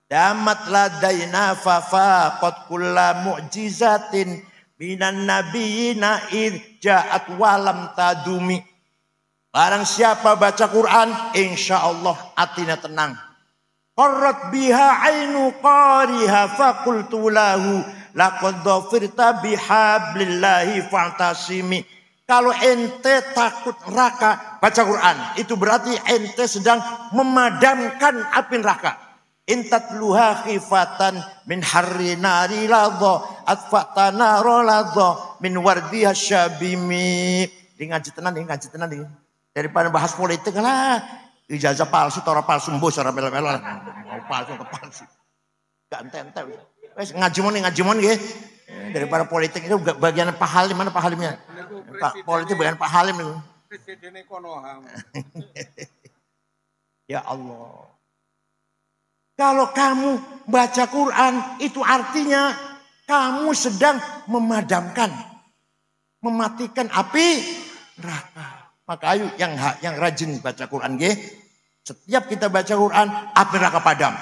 damat ladaina fafaqat kulla mu'jizatin minan nabiyina irja'at walam tadumi. Barang siapa baca Quran, insya Allah hatinya tenang. Qarrat biha ainu qariha faqultu lahu laqad dhafirta bihablillahi fa'tasimi. Kalau ente takut neraka, baca Quran. Itu berarti ente sedang memadamkan api neraka. Intatluha khifatan min harri nari ladha atfa'ta nara ladha min wardiha syabimi. Ini ngaji tenan. Daripada bahas politik lah. Ijazah palsu, tora palsu, mbus, tora melo-melo. Mau palsu ke palsu. Gak ente-ente. Ngaji mon ya. Daripada politik itu bagian Pak Halim, mana Pak Halimnya? Pak politik bagian Pak Halim itu. Presiden Konoha. Ya Allah. Kalau kamu baca Quran, itu artinya kamu sedang mematikan api neraka. Maka ayo yang rajin baca Quran, nggih. Setiap kita baca Quran, api neraka padam.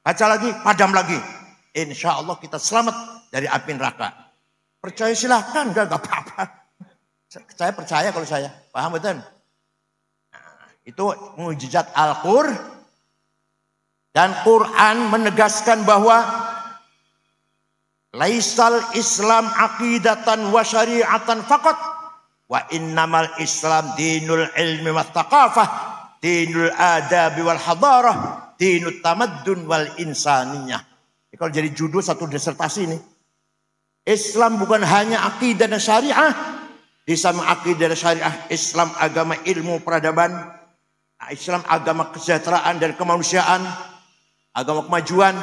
Baca lagi, padam lagi. Insya Allah kita selamat dari api neraka. Percaya silahkan, enggak apa-apa. Saya percaya kalau saya. Paham betul? Nah, itu mukjizat Al-Qur'an. Dan Quran menegaskan bahwa laisal Islam aqidatan wa syari'atan faqat wa innamal Islam dinul ilmi wa thaqafah, dinul adabi wal hadarah, dinut tamaddun wal insaniyah. Kalau jadi judul satu disertasi ini. Islam bukan hanya akidah dan syariah. Di sama akidah dan syariah, Islam agama ilmu peradaban, Islam agama kesejahteraan dan kemanusiaan, agama kemajuan.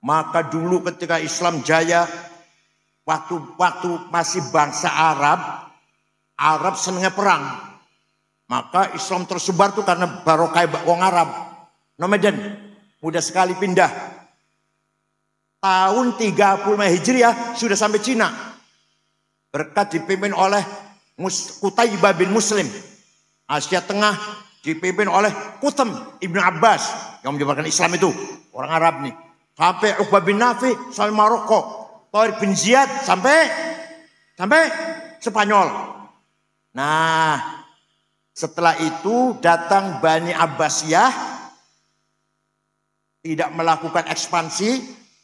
Maka dulu ketika Islam jaya, waktu masih bangsa Arab senangnya perang. Maka Islam tersebar tuh karena barokah wong Arab. Nomaden, mudah sekali pindah. Tahun 35 Hijriah sudah sampai Cina. Berkat dipimpin oleh Qutaibah bin Muslim. Asia Tengah dipimpin oleh Qutham Ibn Abbas yang menyebarkan Islam itu. Orang Arab nih. Sampai Uqbah bin Nafi sampai Maroko. Tariq bin Ziyad sampai Spanyol. Nah, setelah itu datang Bani Abbasiyah. Tidak melakukan ekspansi,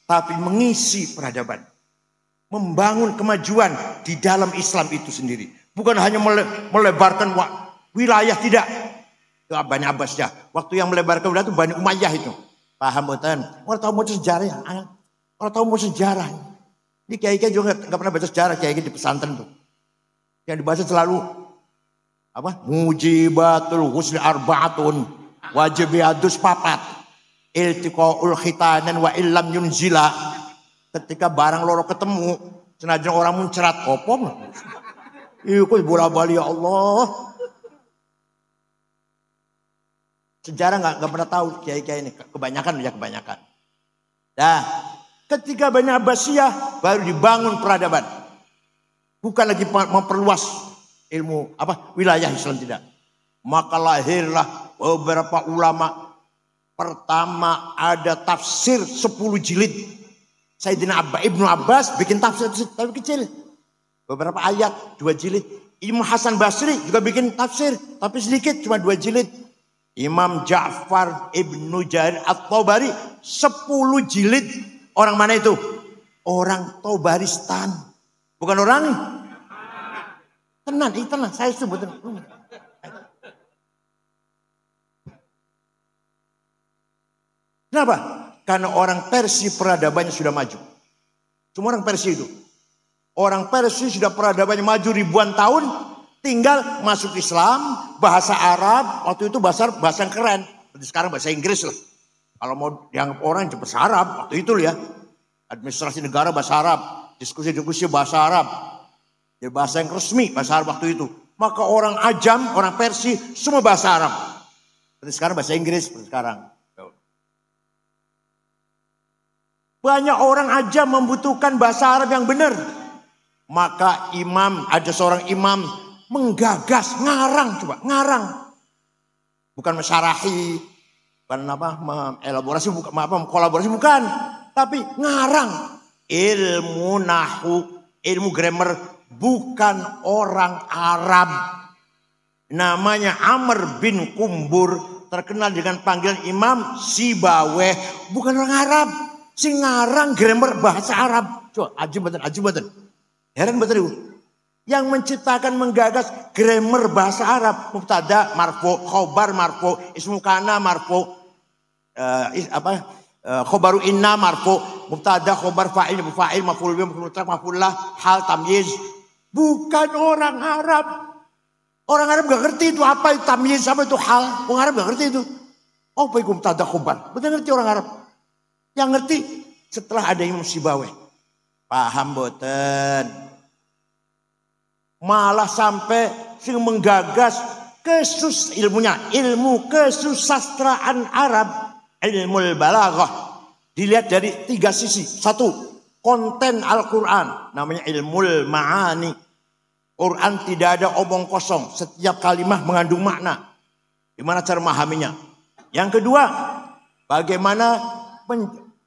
tapi mengisi peradaban. Membangun kemajuan di dalam Islam itu sendiri. Bukan hanya melebarkan wilayah, tidak. Itu Bani Abbasiyah. Waktu yang melebarkan wilayah itu Bani Umayyah itu. Paham betul? Orang tahu mau sejarah ya? Orang tahu mau sejarah. Ini kiai-kiai juga nggak pernah baca sejarah, kiai di pesantren tuh. Yang dibaca selalu apa? Mujibatul husni arba'atun wajibiyadus papat iltiqaul khitanan wa illam yunzila. Ketika barang loro ketemu senajan orang muncerat opong. Iku bola-bali ya Allah. Sejarah nggak pernah tahu kiai-kiai ini, kebanyakan ya kebanyakan. Nah, ketika Bani Abbasiyah baru dibangun peradaban. Bukan lagi memperluas ilmu wilayah Islam, tidak. Maka lahirlah beberapa ulama. Pertama ada tafsir 10 jilid. Sayyidina Ibnu Abbas bikin tafsir tapi kecil. Beberapa ayat 2 jilid. Imam Hasan Basri juga bikin tafsir tapi sedikit, cuma 2 jilid. Imam Ja'far Ibnu Jarir At-Tabari 10 jilid. Orang mana itu? Orang Tabaristan. Bukan orang tenan, saya sebut. Kenapa? Karena orang Persia peradabannya sudah maju. Semua orang Persia itu. Orang Persia sudah peradabannya maju ribuan tahun. Tinggal masuk Islam, bahasa Arab. Waktu itu bahasa yang keren. Sekarang bahasa Inggris lah. Kalau mau dianggap orang yang bahasa Arab. Waktu itu ya. Administrasi negara bahasa Arab. Diskusi-diskusi bahasa Arab. Jadi bahasa yang resmi, bahasa Arab waktu itu. Maka orang Ajam, orang Persia, semua bahasa Arab. Seperti sekarang bahasa Inggris, seperti sekarang. Banyak orang Ajam membutuhkan bahasa Arab yang benar. Maka ada seorang imam menggagas, ngarang. Bukan mesyarahi, bukan elaborasi, bukan kolaborasi, bukan. Tapi ngarang. Ilmu nahu, ilmu grammar, bukan orang Arab. Namanya Amr bin Kumbur, terkenal dengan panggilan Imam Sibaweh, bukan orang Arab. Sing ngarang grammar bahasa Arab. Coba ajib betul. Heran betul itu. Yang menciptakan menggagas grammar bahasa Arab, mubtada marfu, khobar marfu, ismu kana marfu, khobaru inna marfu, mubtada khobar fa'il maf'ul bih maf'ul lah, hal tamyiz. Bukan orang Arab. Orang Arab gak ngerti itu apa itu tamyiz, apa itu hal. Orang Arab gak ngerti itu. Apa itu mubtada khobar? Betul ngerti orang Arab. Yang ngerti setelah ada Imam Sibaweh. Paham boten? Malah sampai sing menggagas ilmu kesusastraan Arab, ilmu balaghah. Dilihat dari 3 sisi. 1, konten Al-Quran, namanya ilmu ma'ani. Quran tidak ada omong kosong, setiap kalimat mengandung makna. Gimana cara memahaminya? Yang kedua, bagaimana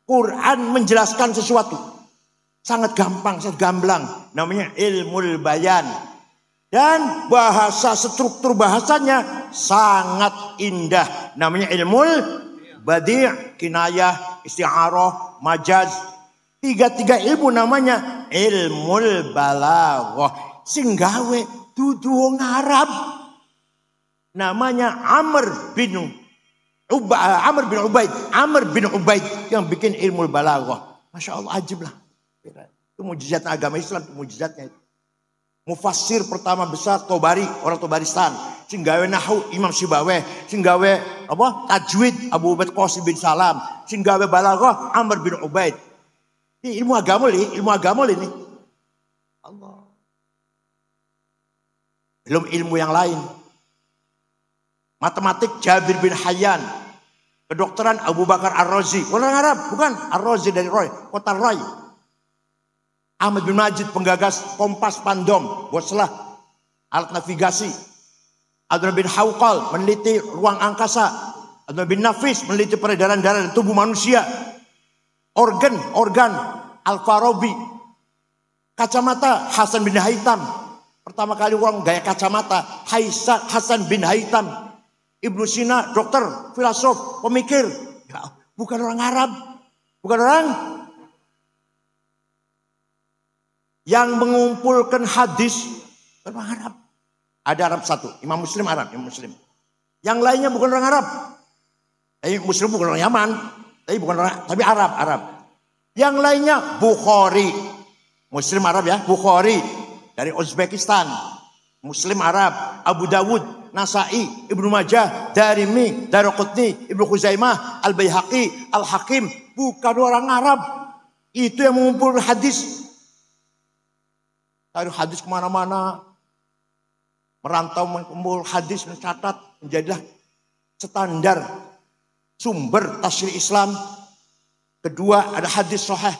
Quran menjelaskan sesuatu. Sangat gampang, sangat gamblang. Namanya ilmu bayan. Dan bahasa, struktur bahasanya sangat indah. Namanya ilmu badi', kinayah, isti'arah, majaz. 3 ilmu namanya ilmu balaghah. Sing gawe dudu wong Arab. Namanya Amr bin Ubaid yang bikin ilmu balaghah. Masya Allah, ajib lah. Itu mujizat agama Islam, itu mujizatnya itu. Mufassir pertama besar Tabari, orang Tabaristan. Sing gawe nahwu Imam Sibaweh, sing gawe tajwid Abu Ubaid Qasim bin Salam, sing gawe balaghah Amr bin Ubaid. Ini ilmu agama ini. Allah. Belum ilmu yang lain. Matematik Jabir bin Hayyan. Kedokteran Abu Bakar Ar-Razi. Orang Arab, bukan Ar-Razi dari Roy, kota Roy. Ahmad bin Majid penggagas kompas pandom, boslah alat navigasi. Adnan bin Hawqal meneliti ruang angkasa. Adnan bin Nafis meneliti peredaran darah di tubuh manusia. Organ Al-Farabi. Kacamata Hasan bin Haytham. Pertama kali orang gaya kacamata Hasan bin Haytham. Ibnu Sina, dokter, filosof, pemikir. Bukan orang Arab. Bukan orang yang mengumpulkan hadis orang Arab. Ada Arab satu, Imam Muslim Arab, Imam Muslim. Yang lainnya bukan orang Arab. Muslim bukan orang Yaman, tapi Arab. Yang lainnya Bukhari. Muslim Arab ya, Bukhari dari Uzbekistan. Muslim Arab, Abu Dawud, Nasai, Ibnu Majah, Darimi, Daraqutni, Ibnu Khuzaimah, Al-Baihaqi, Al-Hakim. Bukan orang Arab. Itu yang mengumpulkan hadis. Taruh hadis kemana-mana. Merantau mengumpul hadis, mencatat. Menjadilah standar sumber tafsir Islam. Kedua ada hadis sahih.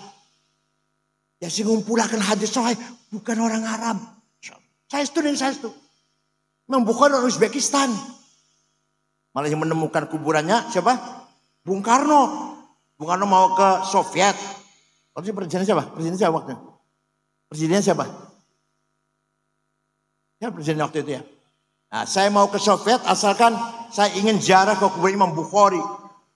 Ya sih ngumpulkan hadis sahih. Bukan orang Arab. Saya itu. Memang bukan orang Uzbekistan. Malah yang menemukan kuburannya siapa? Bung Karno. Bung Karno mau ke Soviet. Waktu presidennya siapa? Presidennya siapa waktu? Presidennya siapa? Ya presiden waktu itu ya. Nah, saya mau ke Soviet asalkan saya ingin ziarah ke kubur Imam Bukhari.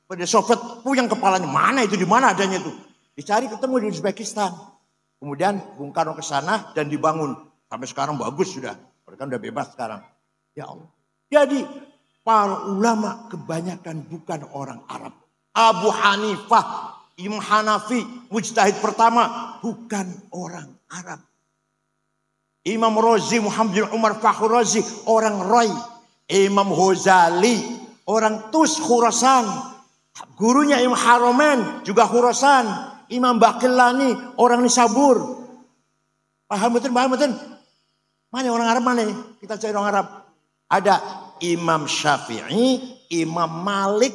Pada Soviet puyeng kepalanya. Mana itu? Di mana adanya itu? Dicari ketemu di Uzbekistan. Kemudian Bung Karno ke sana dan dibangun. Sampai sekarang bagus sudah. Mereka sudah bebas sekarang. Ya Allah. Jadi para ulama kebanyakan bukan orang Arab. Abu Hanifah, Imam Hanafi, mujtahid pertama. Bukan orang Arab. Imam Razi, Muhammad bin Umar Fakhr Razi, orang Rai. Imam Ghazali, orang Tus Khurasan. Gurunya Imam Haromen, juga Khurasan. Imam Baqillani, orang Nisabur. Paham betul? Mana orang Arab mana? Kita cari orang Arab. Ada Imam Syafi'i, Imam Malik,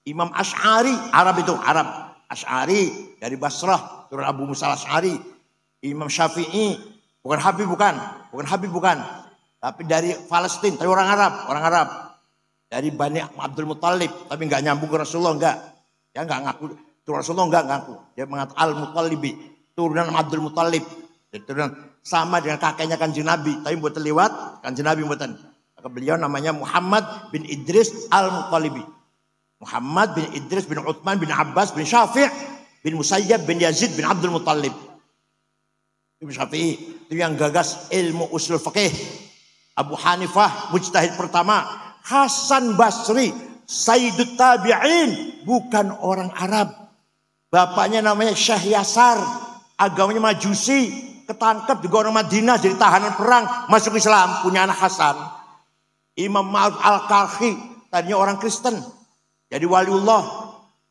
Imam Asy'ari. Arab itu, Arab. Asy'ari dari Basrah, turun Abu Musa Asy'ari. Imam Syafi'i, bukan Habib bukan. Tapi dari Palestina, tapi orang Arab. Dari Bani Abdul Muttalib, tapi enggak nyambung ke Rasulullah, enggak. Ya enggak ngaku, turun Rasulullah enggak ngaku. Dia mengatakan Al-Muttalibi, turunan Abdul Muttalib. Turunan sama dengan kakeknya Kanjeng Nabi, tapi buat lewat Kanjeng Nabi buatan. Maka beliau namanya Muhammad bin Idris Al-Muttalibi. Muhammad bin Idris bin Uthman bin Abbas bin Syafi' bin Musayyab bin Yazid bin Abdul Muttalib. Ibnu Syafi'i itu yang gagas ilmu usul fikih. Abu Hanifah mujtahid pertama. Hasan Basri Sayyidut Tabi'in, bukan orang Arab. Bapaknya namanya Syekh Yasar, agamanya Majusi. Ketangkep juga orang Madinah jadi tahanan perang, masuk Islam, punya anak Hasan. Imam Ma'ruf Al-Karhi, tadinya orang Kristen, jadi waliullah,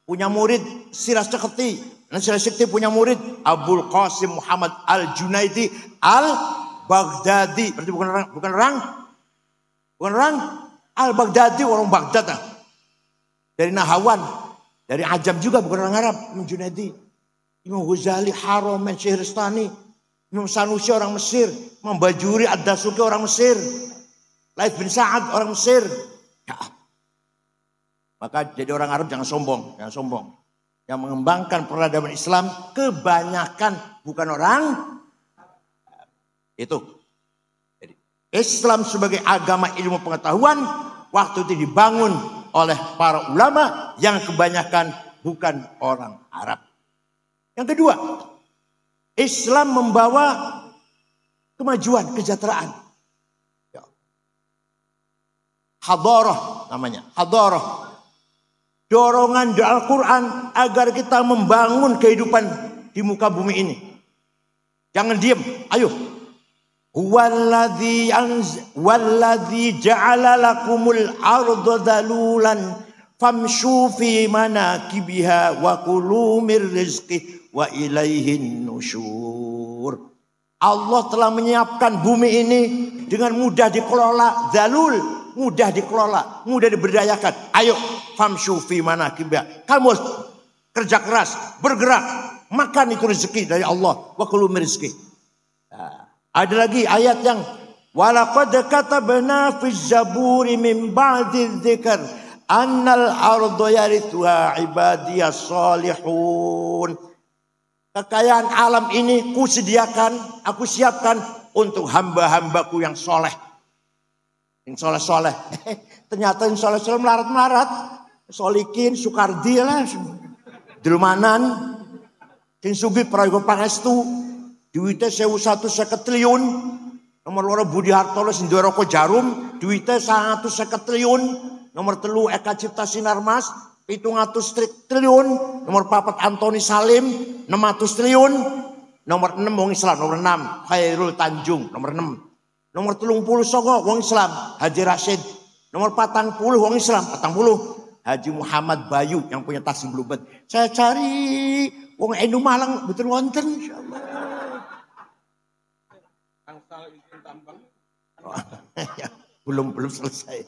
punya murid Siras Ceketi. Dan Siras Ceketi punya murid Abul Qasim Muhammad Al-Junaidi Al-Baghdadi. Berarti bukan orang Al-Baghdadi, orang Baghdad. Dari Nahawan, dari Ajam juga, bukan orang Arab. Imam Junaidi, Imam Ghazali, Haromen, Syihristani. Imam Sanusi orang Mesir, Imam Bajuri Ad-Dasuki orang Mesir, Laith bin Sa'ad orang Mesir. Ya. Maka jadi orang Arab jangan sombong. Yang mengembangkan peradaban Islam kebanyakan bukan orang itu. Jadi, Islam sebagai agama ilmu pengetahuan waktu itu dibangun oleh para ulama yang kebanyakan bukan orang Arab. Yang kedua, Islam membawa kemajuan, kesejahteraan. Hadarah namanya, hadarah. Dorongan di Al-Quran agar kita membangun kehidupan di muka bumi ini. Jangan diam, ayo. Walladzi ja'ala lakumul arda dalulan famshu fi manakibiha wa kulu mir rizqih wa ilaihin nusyur. Allah telah menyiapkan bumi ini dengan mudah dikelola, zalul, mudah dikelola, mudah diberdayakan. Ayo, famshu fi manakibiha. Kamu harus kerja keras, bergerak, makan itu rezeki dari Allah. Wa kulu mir rizqih. Ada lagi ayat yang walaqad katabna fi zaburi min ba'di dzikr annal arda yarithuha ibadiyas salihun. Kekayaan alam ini kusediakan, aku siapkan untuk hamba-hambaku yang soleh. Yang soleh-soleh. Ternyata yang soleh-soleh melarat-melarat. Solikin, Sukardi lah. Dilmanan. Yang sugih prayoga pangestu. Duitnya 1.150 triliun. Nomor loro Budi Hartono Sindoro Jarum. Duitnya 150 triliun. Nomor 3 Eka Cipta Sinarmas. 700 triliun. Nomor 4 Antoni Salim 600 triliun. Nomor 6 wong Islam. Nomor 6 Khairul Tanjung. Nomor 6. Nomor 30 songo wong Islam, Haji Rashid. Nomor 40 wong Islam, 40 Haji Muhammad Bayu yang punya taksi Bluebird. Saya cari wong Enu Malang betul wonten insyaallah. Angsal izin tambang. belum selesai.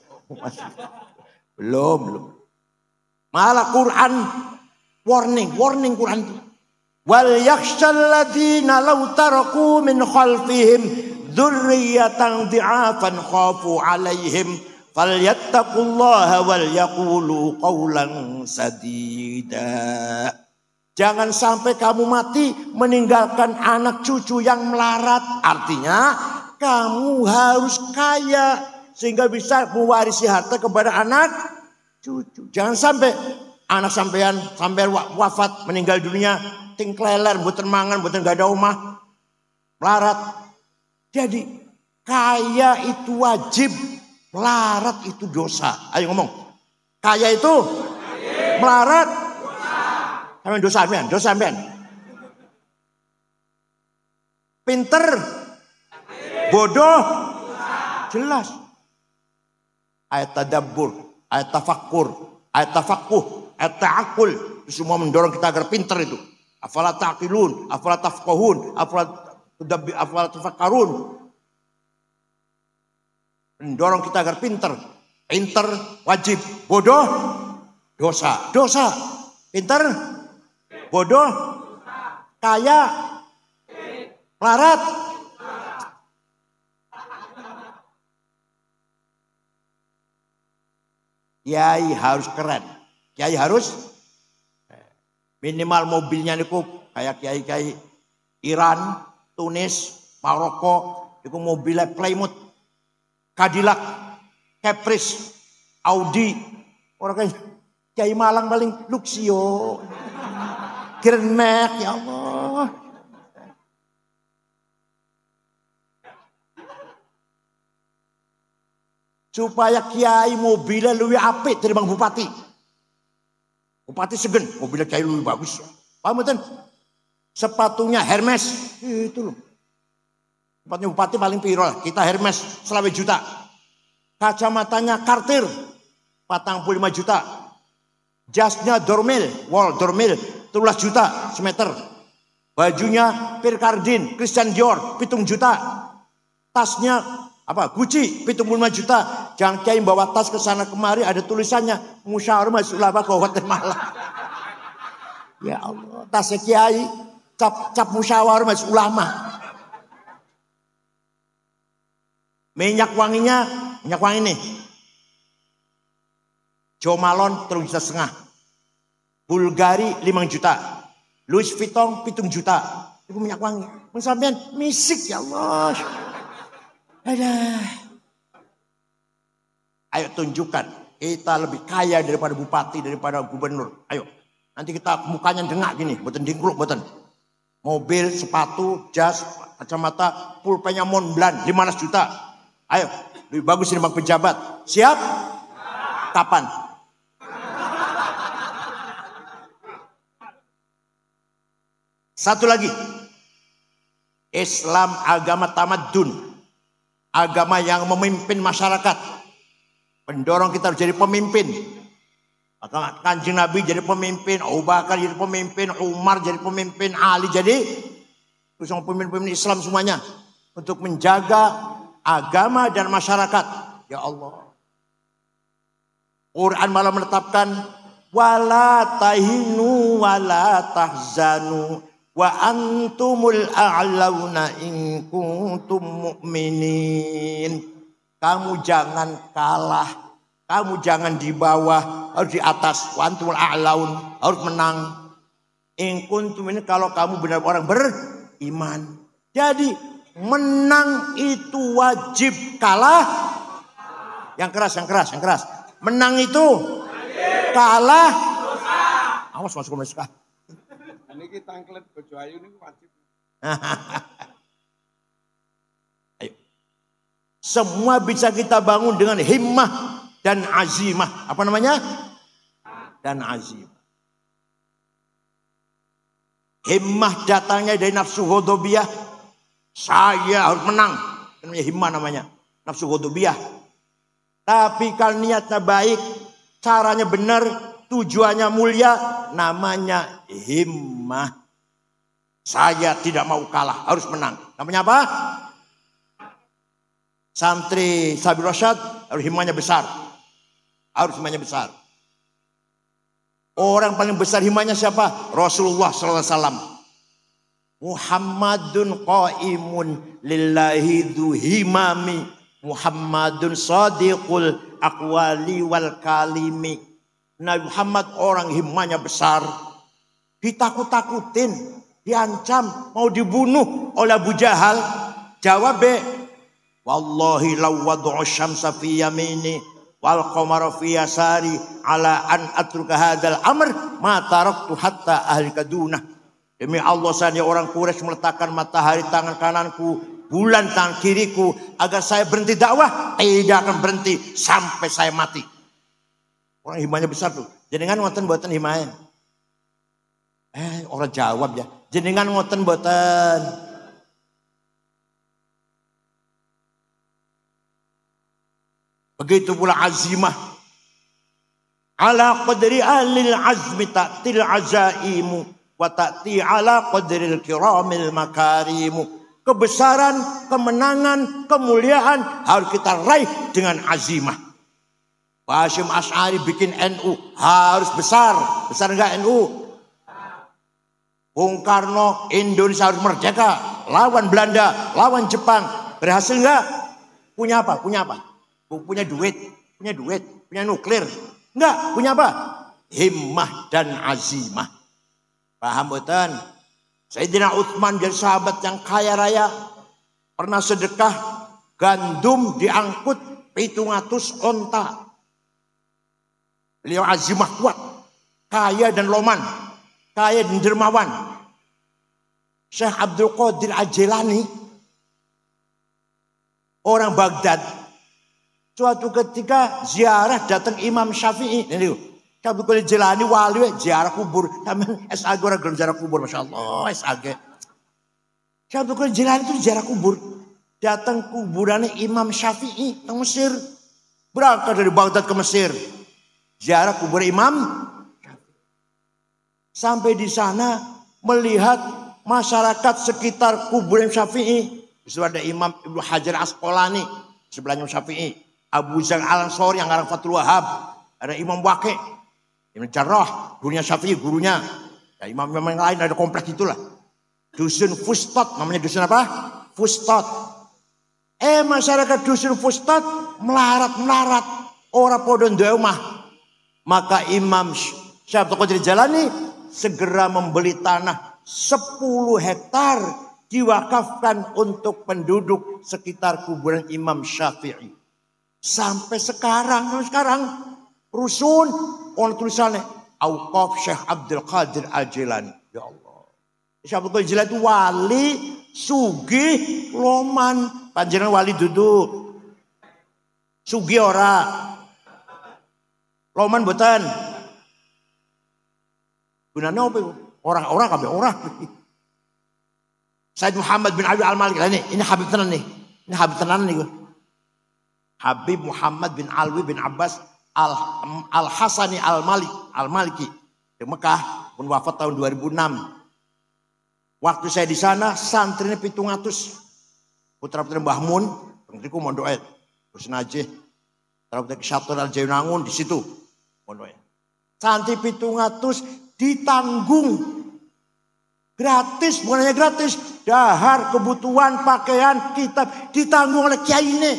Belum. Malah Quran warning Quran. Wal yakhshal ladzina law taraku min khalfihim dzurriyyatan dhi'afan khafu 'alaihim falyattaqullaha wal yaqulu qawlan sadida. Jangan sampai kamu mati meninggalkan anak cucu yang melarat. Artinya kamu harus kaya sehingga bisa mewarisi harta kepada anak cucu. Jangan sampai anak sampean wafat meninggal dunia tingkleler, mboten mangan, mboten gak ada omah, melarat. Jadi kaya itu wajib, melarat itu dosa. Ayo ngomong. Kaya itu melarat dosa sampean. Pinter, bodoh, jelas. Ayat tadabbur, ayat tafakkur, ayat tafakuh, ayat ta'akul. Itu semua mendorong kita agar pinter itu. Afala ta'qilun, afala tafqahun, afala tafakkarun. Mendorong kita agar pinter. Pinter wajib, bodoh dosa. Pinter, bodoh, kaya, melarat. Kiai harus keren. Kiai harus minimal mobilnya niku kayak kiai-kiai Iran, Tunis, Maroko, niku mobilnya Plymouth, Cadillac, Caprice, Audi. Orang kayak Kiai Malang paling Luxio, Grand Max, ya Allah. Supaya kiai mobilnya lebih apik dari Bang Bupati. Bupati segen, mobilnya kiai lebih bagus. Paham betul? Sepatunya Hermes, itu loh. Sepatunya Bupati paling piro lah. Kita Hermes, 20 juta. Kacamatanya Cartier, 45 juta. Jasnya Dormil, Dormil, 13 juta semeter. Bajunya Pierre Cardin, Christian Dior, 7 juta. Tasnya Gucci, 75 juta. Jangan kiai bawa tas ke sana kemari ada tulisannya Musyawarah Majelis Ulama Kabupaten Malang. Ya Allah, tasnya kiai cap Musyawarah Majelis Ulama. Minyak wanginya, minyak wangi nih. Jo Malone 3,5 juta. Bulgari 5 juta. Louis Vuitton 7 juta. Itu minyak wangi. Sampean misik ya Allah. Ayo tunjukkan kita lebih kaya daripada bupati, daripada gubernur. Ayo, nanti kita mukanya dengak gini, boten dingkluk, boten. Mobil, sepatu, jas, kacamata, pulpennya Montblanc 15 juta. Ayo, lebih bagus dari bang pejabat. Siap? Kapan? Satu lagi, Islam agama tamadun. Agama yang memimpin masyarakat. Pendorong kita harus jadi pemimpin. Maka Kanjeng Nabi jadi pemimpin, Abu Bakar jadi pemimpin, Umar jadi pemimpin, Ali jadi pemimpin Islam semuanya. Untuk menjaga agama dan masyarakat. Ya Allah. Quran malah menetapkan wala tahinu wala tahzanu wa antumul a'launa in kuntum mu'minin. Kamu jangan kalah, kamu jangan di bawah, harus di atas. Wa antumul a'laun, harus menang. In kuntum ini kalau kamu benar orang beriman. Jadi menang itu wajib, kalah yang keras. Menang itu kalah. Awas masuk ke Ini kita angklet bojo ayu ini wajib. Ayo. Semua bisa kita bangun dengan himmah dan azimah. Apa namanya? Dan azimah. Himmah datangnya dari nafsu ghadabiyah. Saya harus menang. Namanya himmah namanya. Nafsu ghadabiyah. Tapi kalau niatnya baik, caranya benar, tujuannya mulia, namanya himmah. Saya tidak mau kalah, harus menang. Namanya apa? Santri Sabil Rasyad harus himmahnya besar. Harus himmahnya besar. Orang paling besar himmahnya siapa? Rasulullah SAW. Muhammadun qaimun lillahi dhu himami. Muhammadun sadiqul aqwali wal kalimi. Nabi Muhammad orang himmahnya besar. Ditakut-takutin, diancam, mau dibunuh oleh Abu Jahal. Jawab, wallahi law wad'u syamsa fi yamini wal qamara fi yasari ala an atruka hadzal amr ma taraktu hatta ahlika dunah. Demi Allah, saya orang Quraisy meletakkan matahari tangan kananku, bulan tangan kiriku, agar saya berhenti dakwah, tidak akan berhenti sampai saya mati. Orang himmahnya besar tuh. Jenengan ngoten mboten himmahnya? Orang jawab ya. Jenengan ngoten mboten? Begitu pula azimah. Ala qadri ahlil azmi ta'til azaimu. Wa ta'ti ala qadril kiramil makarimu. Kebesaran, kemenangan, kemuliaan harus kita raih dengan azimah. Pak Hasyim Asy'ari bikin NU harus besar. Besar enggak NU? Bung Karno, Indonesia harus merdeka. Lawan Belanda, lawan Jepang. Berhasil enggak? Punya apa? Punya apa? Punya duit, punya nuklir. Enggak, punya apa? Himmah dan azimah. Paham betul? Sayyidina Utsman jadi sahabat yang kaya raya. Pernah sedekah gandum diangkut 700 onta. Beliau azimah kuat. Kaya dan loman. Kaya dan dermawan. Syekh Abdul Qadir Al-Jilani. Orang Baghdad. Suatu ketika ziarah datang Imam Syafi'i. Ini Abdul Qadir Jilani wali ziarah kubur. Taman SAG orang gelem ziarah kubur, Masya Allah SAG. Abdul Qadir Jilani itu ziarah kubur. Datang kuburannya Imam Syafi'i ke Mesir. Berangkat dari Baghdad ke Mesir. Ziarah kubur Imam Syafi'i. Sampai di sana melihat masyarakat sekitar kuburan Syafi'i. Di situ ada Imam Ibnu Hajar Asqalani sebelahnya Syafi'i. Abu Zar Al-Ansori yang ngarang Fathul Wahhab. Ada Imam Waqi'. Ibnu Jarrah, gurunya Syafi'i, gurunya. Ya, imam-imam yang lain ada kompleks itulah. Dusun Fustat, namanya dusun apa? Fustat. Masyarakat dusun Fustat melarat. Orang podon omah. Maka Imam Syekh Abdul Qadir Jalani segera membeli tanah 10 hektar diwakafkan untuk penduduk sekitar kuburan Imam Syafi'i. Sampai sekarang rusun orang tulisannya Auqaf Syekh Abdul Qadir Al-Jilani. Ya Allah. Syekh Abdul Qadir Jilani itu wali, sugih, loman. Panjenengan wali duduk. Sugih ora. Loman mboten. Gunane apa itu? Orang-orang kabeh ora. Said Muhammad bin Ali Al-Maliki. Ini Habib tenan nih. Ini Habib tenan nih. Habib Muhammad bin Alwi bin Abbas Al-Hasani Al-Maliki di Mekah, pun wafat tahun 2006. Waktu saya di sana santrinya 700. Putra-putra Mbah Mun, ngriku mondoke. Terus najih. Putra-putra Syatur Al-Jainangun di situ mondoke. Santri 700 ditanggung. Gratis, bukan hanya gratis. Dahar, kebutuhan, pakaian, kitab ditanggung oleh kiai ini.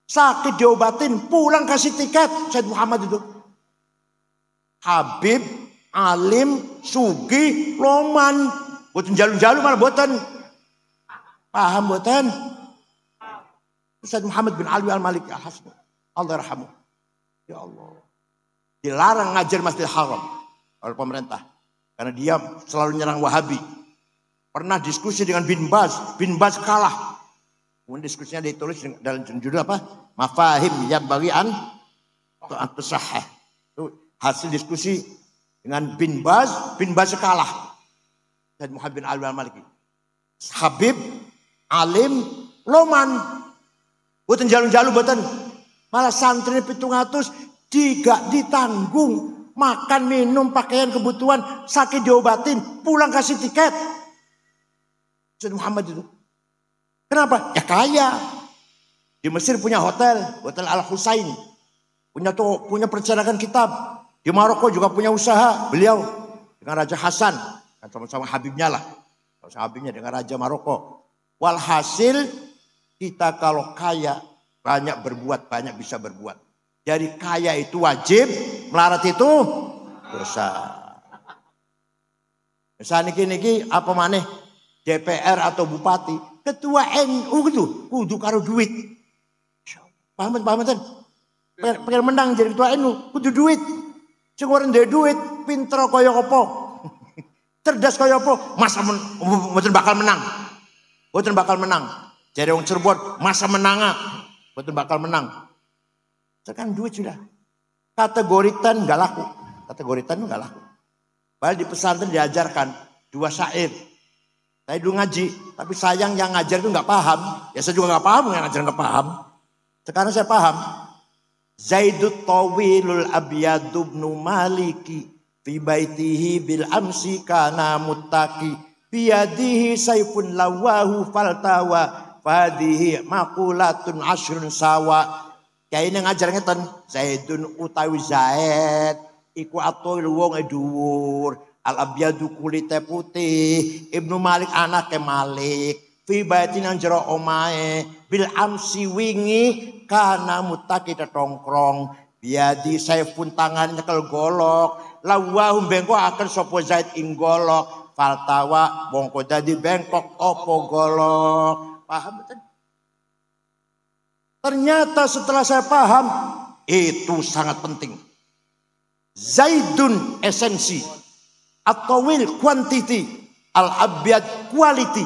Sakit diobatin, pulang kasih tiket. Said Muhammad itu. Habib, alim, sugi, loman. Buatan jalu-jalu malah buatan. Paham buatan? Said Muhammad bin Ali Al-Maliki Al-Hasni. Allah rahmu. Ya Allah. Dilarang ngajar Masjidil Haram oleh pemerintah. Karena dia selalu nyerang Wahabi. Pernah diskusi dengan Bin Baz. Bin Baz kalah. Kemudian diskusinya ditulis dalam judul apa? Mafahim yang bagian atau sahih. Itu hasil diskusi dengan Bin Baz. Bin Baz kalah. Said Muhammad bin Ali Al-Maliki. Habib, alim, Loman. Boten jalu-jalu boten. Malah santri 700 tidak ditanggung. Makan, minum, pakaian, kebutuhan, sakit diobatin, pulang kasih tiket. Sayyid Muhammad itu. Kenapa? Ya kaya. Di Mesir punya hotel Al-Husain. Punya percetakan kitab. Di Maroko juga punya usaha. Beliau dengan Raja Hasan. Sama-sama Habibnya lah. Sama Habibnya dengan Raja Maroko. Walhasil kita kalau kaya banyak berbuat, banyak bisa berbuat. Jadi kaya itu wajib, melarat itu dosa. Misalnya niki apa maneh DPR atau bupati, ketua NU gitu, kudu karo duit. Paham kan? Pengen menang jadi ketua NU, kudu duit. Sing ora ndek duit, pinter kaya apa? Cerdas kaya apa? Masa mboten bakal menang. Mboten bakal menang. Jadi wong Cirebon, masa menang mboten bakal menang. Sekarang duit sudah. Kategoritan nggak laku. Kategoritan nggak laku. Padahal di pesantren diajarkan 2 syair. Saya dulu ngaji, tapi sayang yang ngajar itu nggak paham. Ya saya juga nggak paham, yang ngajar nggak paham. Sekarang saya paham. Zaidut tawilul abyadu ibnu maliki fi baitihi bil amsi kana muttaqi biyadihi sayfun lawahu faltawa fadihi maqulatun ashrun sawa. Kayak ini ngajar ngeten Zaidun utawi Zaid iku atawil wong dhuwur al abyadu kulite putih Ibnu Malik anake Malik fi baitin jero omahe bil amsi wingi kana mutaki tetongkrong biadi saifun tangan nyekel golok lawahu bengkok akan sapa Zaid ing golok faltawa bongko dadi bengkok opo golok. Paham betul? Ternyata setelah saya paham itu sangat penting. Zaidun esensi, at-tawil quantity, al-abyad quality,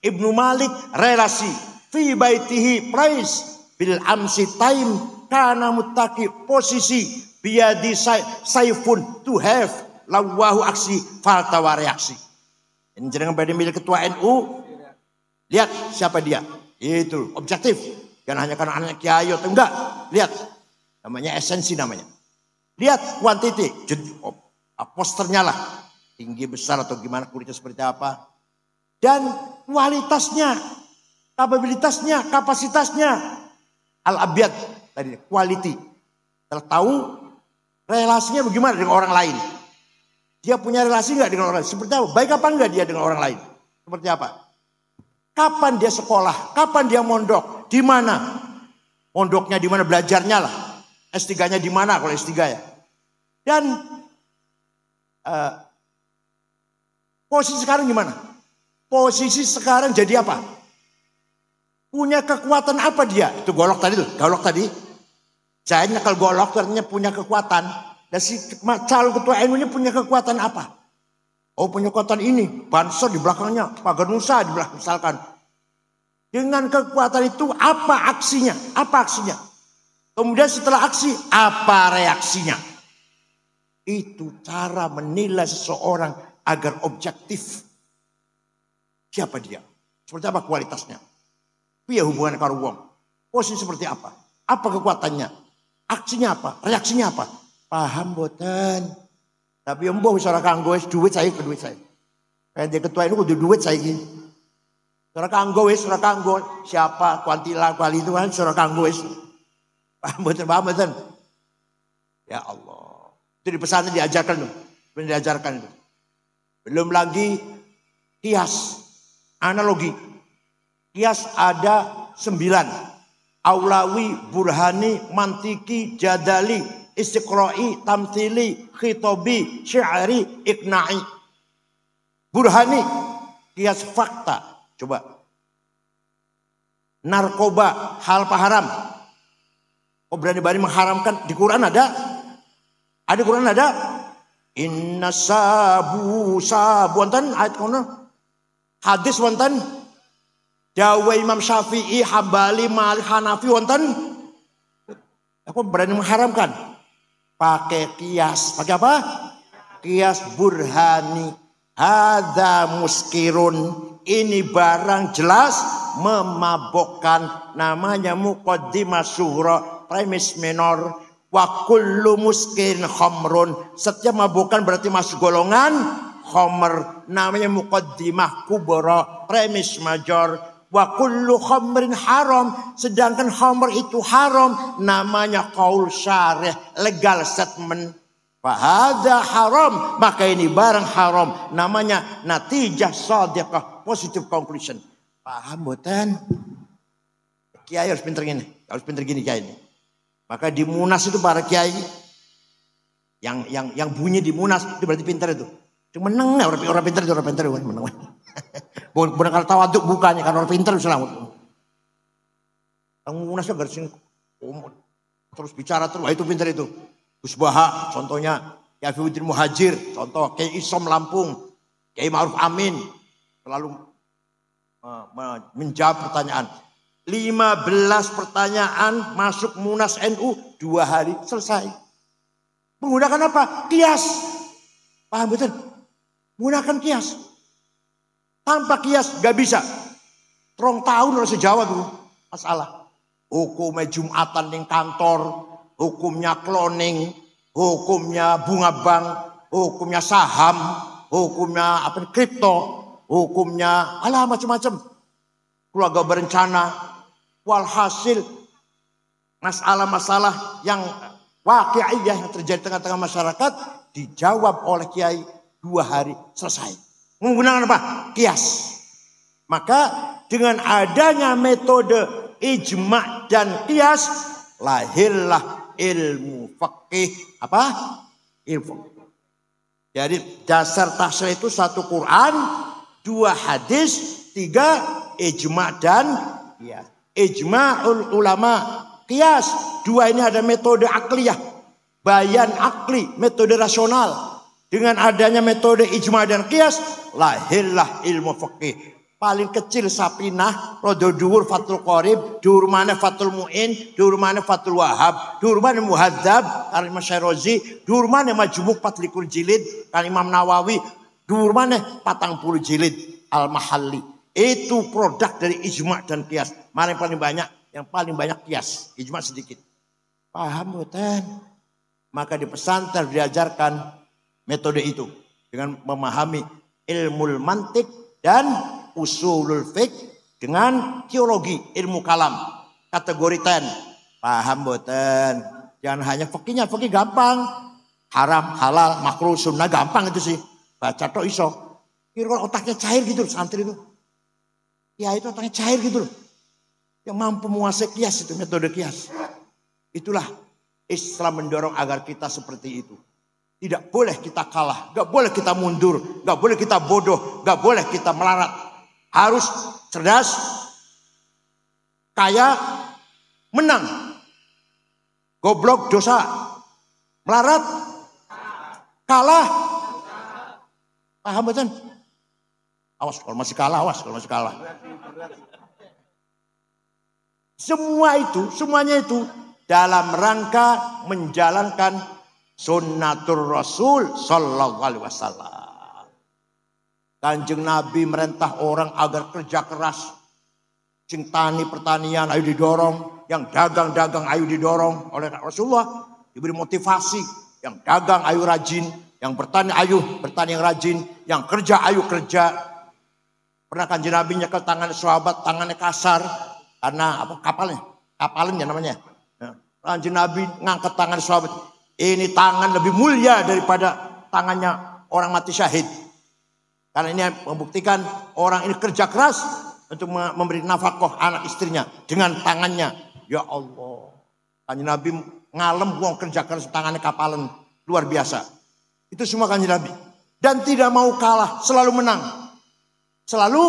Ibnu Malik relasi, fi baitihi price, bil amsi time, kana muttaqi posisi, biadi saifun to have, lawahu aksi, faltawa reaksi. Ini jangan pada milik ketua NU. Lihat siapa dia. Itu objektif. Jangan hanya karena anak kiai atau enggak. Lihat. Namanya esensi namanya. Lihat kuantiti. Posternya lah. Tinggi, besar atau gimana. Kulitnya seperti apa. Dan kualitasnya. Kapabilitasnya. Kapasitasnya. Al-abyad. Tadi quality. Telah tahu relasinya bagaimana dengan orang lain. Dia punya relasi enggak dengan orang lain. Seperti apa? Baik apa enggak dia dengan orang lain. Seperti apa? Kapan dia sekolah? Kapan dia mondok? Di mana? Mondoknya di mana? Belajarnya lah. S3-nya di mana kalau S3 ya? Dan posisi sekarang gimana? Posisi sekarang jadi apa? Punya kekuatan apa dia? Itu golok tadi tuh. Golok tadi. Saya nyekal golok ternyata punya kekuatan. Dan si calon ketua NU ini punya kekuatan apa? Oh punya kekuatan ini, banser di belakangnya, pagar Nusa di belakang misalkan. Dengan kekuatan itu apa aksinya? Apa aksinya? Kemudian setelah aksi, apa reaksinya? Itu cara menilai seseorang agar objektif. Siapa dia? Seperti apa kualitasnya? Piye hubungan karo wong? Posisi seperti apa? Apa kekuatannya? Aksinya apa? Reaksinya apa? Paham boten? Tapi embuh ora kanggo wis duit saya ke duit saya. Kayak dia ketua itu kudu duit saya iki. Ora kanggo wis ora kanggo siapa kuantila kuali itu kan ora kanggo wis. Paham betul. Ya Allah. Itu di pesantren diajarkan tuh. Diajarkan itu. Belum lagi kias analogi. Kias ada 9. Aulawi, burhani, mantiki, jadali, istiqra'i, tamthili, khitobi, syi'ari, ikna'i. Burhani, kias fakta. Coba. Narkoba, hal haram. Kok berani-berani mengharamkan? Di Quran ada? Ada di Quran ada? Inna sabu wonten ayat kono. Hadis wonten. Dawa Imam Syafi'i, Hambali, Malik, Hanafi wonten. Aku berani mengharamkan. Pakai kias. Pakai apa? Kias burhani. Hadza muskirun. ini barang jelas memabokkan, namanya muqaddimah sughra, premis minor. Wa kullu muskirin khamrun, setiap mabukkan berarti masuk golongan khamr, namanya muqaddimah kubra, premis major. Wa kullu khamrin haram, sedangkan khamr itu haram, namanya qaul syarih, legal statement. Fahadha haram, maka ini barang haram, namanya natijah shadiqah, positive conclusion. Paham boten? Kiai harus pinter gini, harus pinter gini kiai ini. Maka di Munas itu para kiai yang bunyi di Munas itu berarti pintar itu. Cuma menang orang pintar itu, orang pintar itu menang. Bukan kalau tawaduk bukannya, kan orang pintar selamat. Orang Munas itu garis terus bicara terus, itu pintar itu. Gus Baha contohnya, Kiai Fiuddin Muhajir contoh, Kiai Isom Lampung, Kiai Ma'ruf Amin selalu menjawab pertanyaan. 15 pertanyaan masuk Munas NU 2 hari selesai. Menggunakan apa? Kias. Paham betul? Menggunakan kias. Tanpa kias gak bisa. Terong tahun harus jawab dulu masalah. Hukumnya Jumatan di kantor, hukumnya cloning, hukumnya bunga bank, hukumnya saham, hukumnya kripto, hukumnya macam-macam. Keluarga berencana. Walhasil masalah-masalah yang waqi'iyah yang terjadi tengah-tengah masyarakat dijawab oleh kiai 2 hari selesai. Menggunakan apa? Kias. Maka dengan adanya metode ijma' dan kias lahirlah ilmu fikih. Apa? Ilmu. Jadi dasar tahsil itu 1 Quran, 2 hadis, 3 ijma' dan kias. Ijma'ul ulama, qiyas. 2 ini ada metode akliyah, bayan akli, metode rasional. Dengan adanya metode ijma' dan qiyas, lahirlah ilmu fikih. Paling kecil Sapinah, rodo dhuwur Fathul Qorib, dhuwur mana Fathul Mu'in, dhuwur mana Fathul Wahhab, dhuwur mana Muhadzab, karena Imam Syairozi, dhuwur mana Majmu' 24 jilid, karena Imam Nawawi, dhuwur mana 40 jilid Al-Mahalli. Itu produk dari ijma' dan qiyas. Mana yang paling banyak? Yang paling banyak qiyas, ijma' sedikit. Paham bukan? Maka di pesantren diajarkan metode itu dengan memahami ilmu mantik dan usulul fiqh dengan teologi ilmu kalam kategori 10. Paham bukan? Jangan hanya fikihnya, fikih gampang. Haram, halal, makruh, sunnah gampang itu sih. Baca tok iso. Kira otaknya cair gitu santri itu. Ya itu otaknya cair gitu loh. Yang mampu menguasai kias itu, metode kias. Itulah Islam mendorong agar kita seperti itu. Tidak boleh kita kalah, gak boleh kita mundur, gak boleh kita bodoh, gak boleh kita melarat. Harus cerdas, kaya, menang. Goblok dosa, melarat, kalah. Paham betul? Awas kalau masih kalah, awas kalau masih kalah. Semuanya itu dalam rangka menjalankan sunnatur Rasul sallallahu alaihi wasallam. Kanjeng Nabi merintah orang agar kerja keras. Sing tani pertanian ayo didorong, yang dagang ayo didorong oleh Rasulullah, diberi motivasi. Yang dagang ayo rajin, yang bertani ayo bertani yang rajin, yang kerja ayo kerja. Pernah Kanjeng Nabi nyekel tangan sahabat, tangannya kasar karena kapalnya namanya. Kanjeng Nabi ngangkat tangan sahabat, ini tangan lebih mulia daripada tangannya orang mati syahid. Karena ini membuktikan orang ini kerja keras untuk memberi nafkah anak istrinya dengan tangannya. Ya Allah, Kanjeng Nabi ngalem buang kerja keras tangannya kapalan luar biasa. Itu semua Kanjeng Nabi. Dan tidak mau kalah, selalu menang. Selalu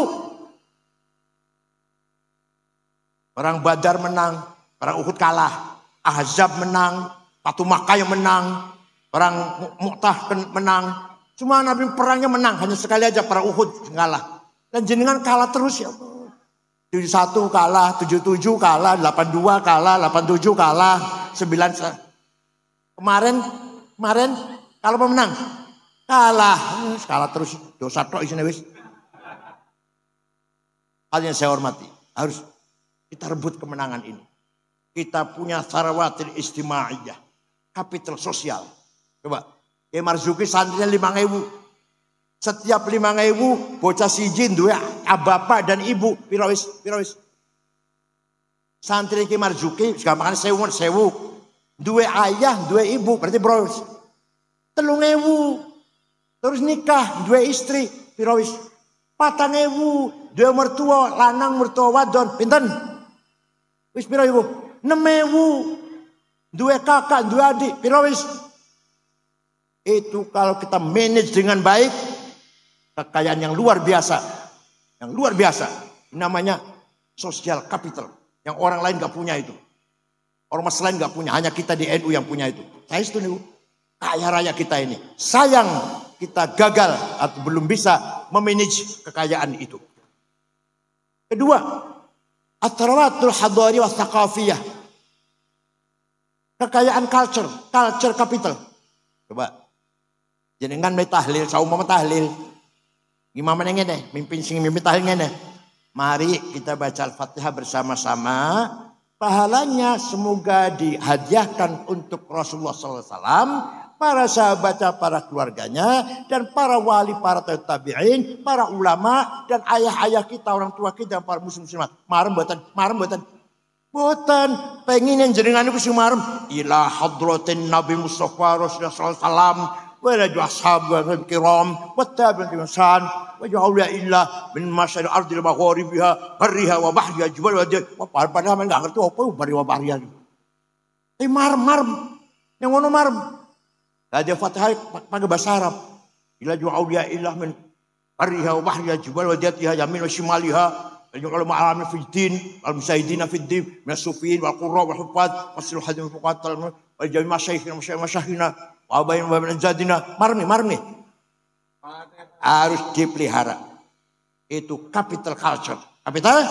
perang Badar menang, perang Uhud kalah, Ahzab menang, Fatu Makkah yang menang, perang Mu'tah menang. Semua Nabi perangnya menang, hanya sekali aja perang Uhud kalah. Dan jenengan kalah terus ya. 71 kalah, 77 kalah, 82 kalah, 87 kalah, 9 kemarin kalau menang kalah terus dosa tok isine wis. Hal yang saya hormati. Harus kita rebut kemenangan ini. Kita punya sarawatil istimaiyah. Kapital sosial. Coba. Kiai Marzuki santrinya 5.000. Setiap 5.000 bocah siji duwe bapak dan ibu. Pirawis. Santri Kiai Marzuki gampangane sewu. Duwe ayah, duwe ibu, berarti bros. 3.000. Terus nikah, duwe istri, pirawis. 4.000, duwe mertua, lanang mertua wadon, pinten? Wis pira ibu? 6.000. Duwe kakak, duwe adik, pirawis. Itu kalau kita manage dengan baik, kekayaan yang luar biasa. Yang luar biasa. Namanya social capital. Yang orang lain gak punya itu. Ormas lain gak punya. Hanya kita di NU yang punya itu. Saya setuju. Kaya raya kita ini. Sayang kita gagal atau belum bisa memanage kekayaan itu. Kedua. At-tarawatul hadari wa thaqafiyah. Kekayaan culture. Culture capital. Coba. Jenengan may tahlil. Saumama tahlil. Gimana ngene? Mimpin tahlil ngene. Mari kita baca Al-Fatihah bersama-sama. Pahalanya semoga dihadiahkan untuk Rasulullah SAW, para sahabatnya, para keluarganya, dan para wali, para tabi'in, para ulama, dan ayah-ayah kita, orang tua kita, para muslimat. Marem boten. Boten, pengen yang jenengan itu marem. Ila hadratin Nabi Mustafa Rasulullah SAW. Wala ashabul kiram wattabi'in ihsan wa ja'ala illa min masyariqil ardi wa magharibiha barriha wa bahriha jibal wa padahal enggak ngerti apa bari wa bahriha. Marem yang ngono marem. Ada Fatihah pakai bahasa Arab. Ila ja'ala illa min barriha wa bahriha jibal wa jatiha yamin wa shimaliha al ma'alim fi din al musayidina fi din min as-sufiyin wal qurra wal huffaz wasil hadin fuqatal wal jami' masyayikhina Wabain zadina marmi harus dipelihara. Itu capital culture. Capital?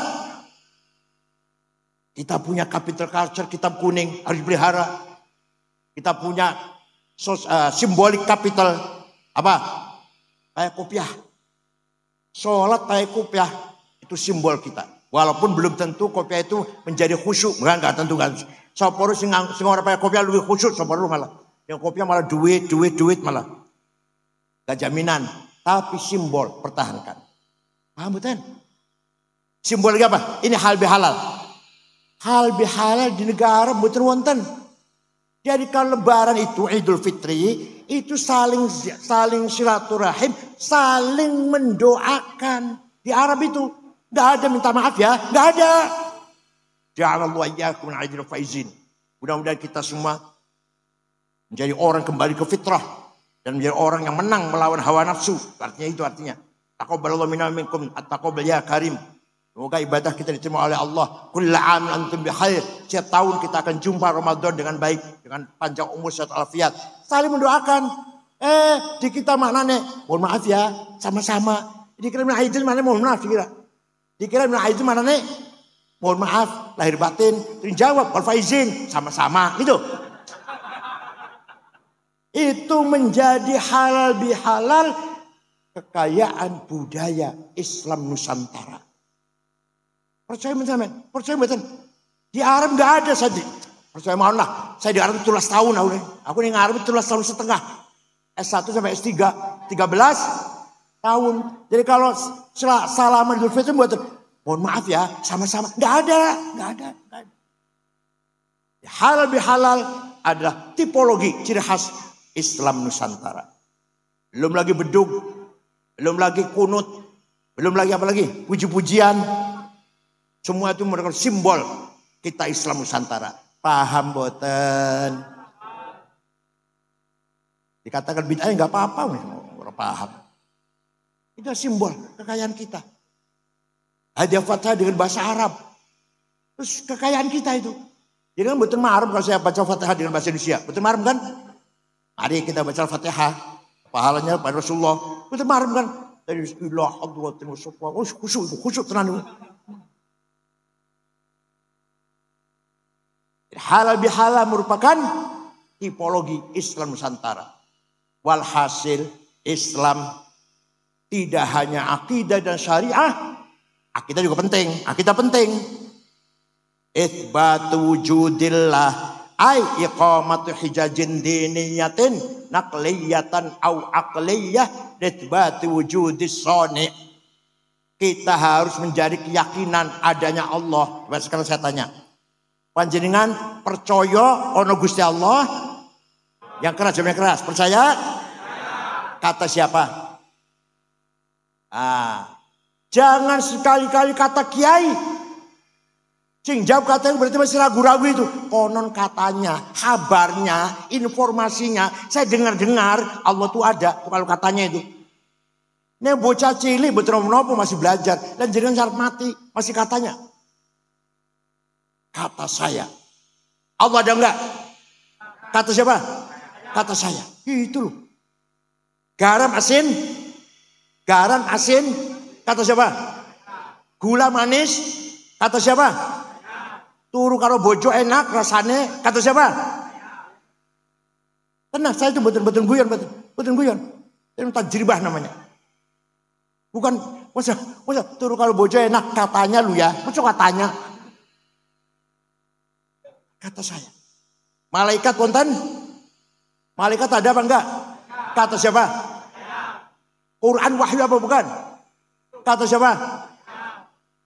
Kita punya capital culture, kitab kuning harus dipelihara. Kita punya simbolik capital apa? Kayak kopiah. Sholat kayak kopiah itu simbol kita. Walaupun belum tentu kopiah itu menjadi khusyuk, enggak tentu kan. Soporo sing ora pakai kopiah lebih khusyuk soporo malah. Yang kopiah malah duit malah. Gak jaminan. Tapi simbol pertahankan. Paham betul? Simbol apa? Ini hal bihalal. Hal bihalal di negara betul wonten. Jadi kalau lebaran itu Idul Fitri. Itu saling silaturahim. Saling mendoakan. Di Arab itu. Gak ada minta maaf ya. Gak ada. Ja'alallahu iyyakum min aidil faizin. Mudah-mudahan kita semua menjadi orang kembali ke fitrah. Dan menjadi orang yang menang melawan hawa nafsu. Artinya. Taqabbalallahu minna minkum at-taqabbal ya karim. Semoga ibadah kita diterima oleh Allah. Kullu amin antum bi khair. Setiap tahun kita akan jumpa Ramadan dengan baik. Dengan panjang umur sehat walafiat. Saling mendoakan. Di kita maknanya. Mohon maaf ya. Sama-sama. Dikira min aidil mana mohon maaf. Dikira min aidil mana nih. Mohon maaf. Lahir batin. Dijawab. Wal faizin. Sama-sama. Gitu. Itu menjadi halal bihalal kekayaan budaya Islam Nusantara. Percaya betul. Di Arab nggak ada saja. Percaya mohon lah. Saya di Arab 17 tahun. Aku di Arab 17 tahun setengah. S1 sampai S3 13 tahun. Jadi kalau salaman Idul Fitri buat mohon maaf ya sama-sama. Nggak ada. Halal bihalal adalah tipologi ciri khas Islam Nusantara. Belum lagi bedug, belum lagi kunut, belum lagi apa lagi? Puji-pujian. Semua itu merupakan simbol kita Islam Nusantara. Paham boten? Dikatakan bid'ah enggak apa-apa, orang paham. Itu simbol kekayaan kita. Hadiah Fatihah dengan bahasa Arab. Terus kekayaan kita itu. Jadi kan betul marem kalau saya baca Fatihah dengan bahasa Indonesia. Betul marem kan? Mari kita baca Al-Fatihah. Pahalanya pada Rasulullah. Betul marem kan? Dari Bismillah, Abdullah, khusyuk tenan. Halal bihalal merupakan tipologi Islam Nusantara. Walhasil Islam tidak hanya akidah dan syariah. Akidah juga penting. Akidah penting. Itsbatu wujudillah ay iqamatu hijajin diniyatin naqliyatan au aqliyah itsbatu wujudis sani. Kita harus menjadi keyakinan adanya Allah. Sekarang saya tanya, panjenengan percaya ono Gusti Allah? Yang keras, jawabnya keras. Percaya? Kata siapa? Jangan sekali-kali kata kiai. Sing jawab katanya berarti masih ragu-ragu itu. Konon katanya, kabarnya, informasinya. Saya dengar-dengar Allah tuh ada. Kalau katanya itu. Ini bocah cilik betul-betul masih belajar. Dan jangan syarat mati. Masih katanya. Kata saya. Allah ada enggak? Kata siapa? Kata saya. Itu loh. Garam asin. Garam asin. Kata siapa? Gula manis. Kata siapa? Turu karo bojo enak rasane. Kata siapa? Tenang, saya itu betul-betul guyon. Betul guyon. Itu tajribah namanya. Bukan, masa turu karo bojo enak katanya lu ya. Masa katanya? Kata saya. Malaikat konten? Malaikat ada apa enggak? Kata siapa? Quran wahyu apa bukan? Kata siapa?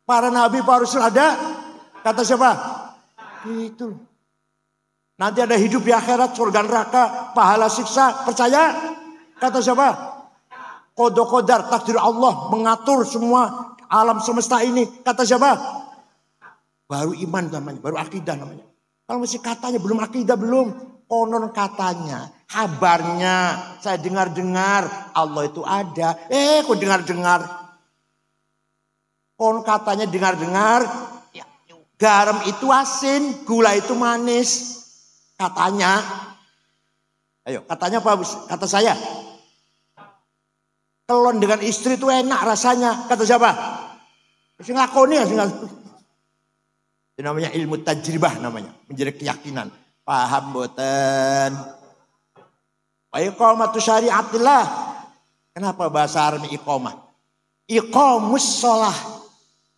Para nabi, para rasul ada? Kata siapa? Itu. Nanti ada hidup di akhirat, surga neraka, pahala siksa. Percaya? Kata siapa? Qada-qadar, takdir Allah mengatur semua alam semesta ini. Kata siapa? Baru iman namanya, baru akidah namanya. Kalau masih katanya belum akidah belum. Konon katanya, kabarnya, saya dengar-dengar Allah itu ada. Kok dengar-dengar? Konon katanya dengar-dengar. Garam itu asin, gula itu manis. Katanya. Ayo, katanya apa? Kata saya. Telon dengan istri itu enak rasanya. Kata siapa? Masih ngakoni. Itu namanya ilmu tajribah namanya. Menjadi keyakinan. Paham boten? Iqamatu syariatillah. Kenapa bahasa Arab iqamah? Iqamus sholah.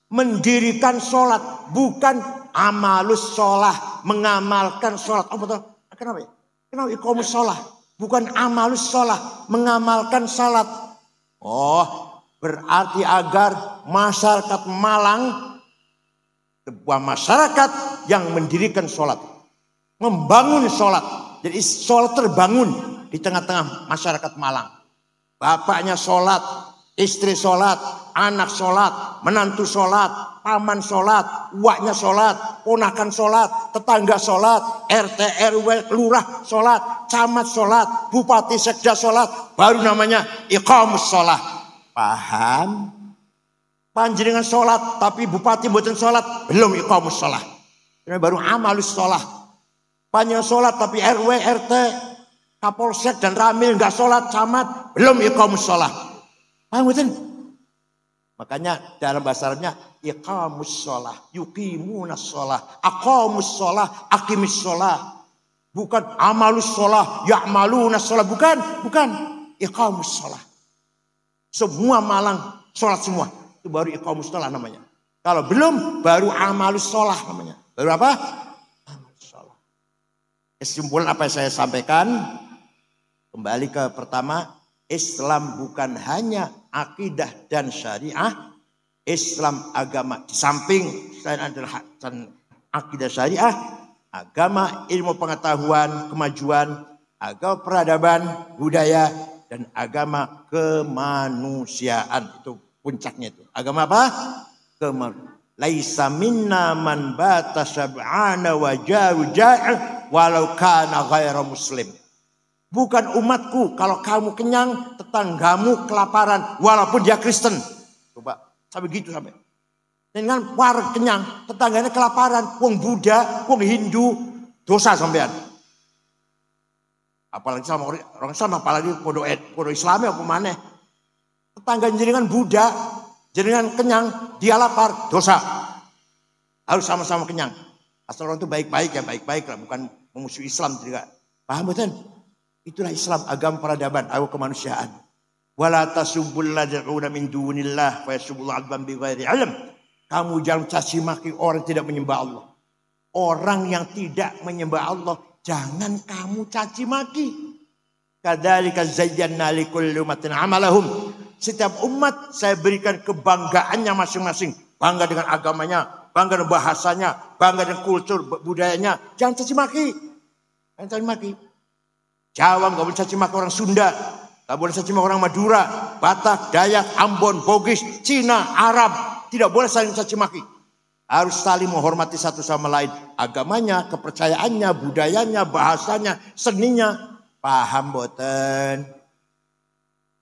Mendirikan sholat, bukan amalus sholah, mengamalkan sholat. Oh betul, kenapa ya? Kenapa iqamus sholah, bukan amalus sholah, mengamalkan sholat. Oh, berarti agar masyarakat Malang, sebuah masyarakat yang mendirikan sholat, membangun sholat. Jadi sholat terbangun di tengah-tengah masyarakat Malang. Bapaknya sholat, istri sholat, anak sholat, menantu sholat, paman sholat, uaknya sholat, ponakan sholat, tetangga sholat, RT, RW, lurah sholat, camat sholat, bupati, sekda sholat. Baru namanya iqamus sholat. Paham? Panjenengan sholat, tapi bupati buatan sholat, belum iqamus sholat. Ini baru amalus sholat. Panjenengan sholat, tapi RW, RT, Kapolsek dan Ramil nggak sholat, camat, belum iqamus sholat. Paham betul? Makanya dalam bahasa Arabnya iqamus sholah, yuqimunas sholah, aqamus sholah, aqimis sholah. Bukan amalus sholah, ya'malunas sholah. Bukan. Iqamus sholah. Semua Malang sholat semua. Itu baru iqamus sholah namanya. Kalau belum, baru amalus sholah namanya. Baru apa? Amalus sholah. Kesimpulan apa yang saya sampaikan, kembali ke pertama, Islam bukan hanya akidah dan syariah. Islam agama di samping selain adalah akidah syariah, agama ilmu pengetahuan, kemajuan, agama peradaban, budaya, dan agama kemanusiaan. Itu puncaknya itu. Agama apa? Kemanusiaan. Laisa minna man bata sab'ana wa jaru ja'i walau kana ghaira muslim. Bukan umatku kalau kamu kenyang, tetanggamu kelaparan walaupun dia Kristen. Coba sampai gitu sampai. Dengan war kenyang, tetangganya kelaparan, wong Buddha, wong Hindu, dosa sampean. Apalagi sama orang Islam, apalagi podo Islami apa mana? Tetangga jenengan Buddha, jenengan kenyang, dia lapar, dosa. Harus sama-sama kenyang. Asal orang itu baik-baik ya, baik-baik lah, bukan memusuhi Islam juga. Paham betul? Itulah Islam, agama peradaban, agama kemanusiaan. Wala tasubbul ladzina min dunillah fa yasubbul adban bighairi ilm. Kamu jangan caci maki orang yang tidak menyembah Allah. Orang yang tidak menyembah Allah, jangan kamu caci maki. Kadzalika zayyana likulli ummatin amalahum. Setiap umat saya berikan kebanggaannya masing-masing. Bangga dengan agamanya, bangga dengan bahasanya, bangga dengan kultur budayanya. Jangan caci maki. Jangan caci maki. Jawa nggak boleh caci maki orang Sunda, nggak boleh caci maki orang Madura, Batak, Dayak, Ambon, Bugis, Cina, Arab. Tidak boleh saling caci maki. Harus saling menghormati satu sama lain. Agamanya, kepercayaannya, budayanya, bahasanya, seninya. Paham boten?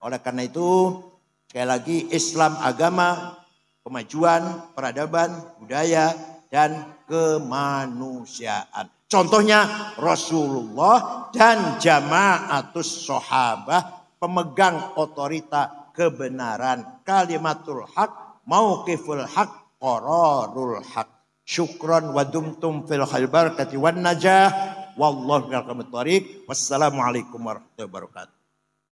Oleh karena itu, sekali lagi Islam agama, kemajuan, peradaban, budaya, dan kemanusiaan. Contohnya Rasulullah dan jamaatus sahabah, pemegang otorita kebenaran, kalimatul haq, mauqiful haq, qararul haq. Syukran wa dumtum fil khair barakati wan najah. Wallahu a'lam. Wassalamualaikum warahmatullahi wabarakatuh.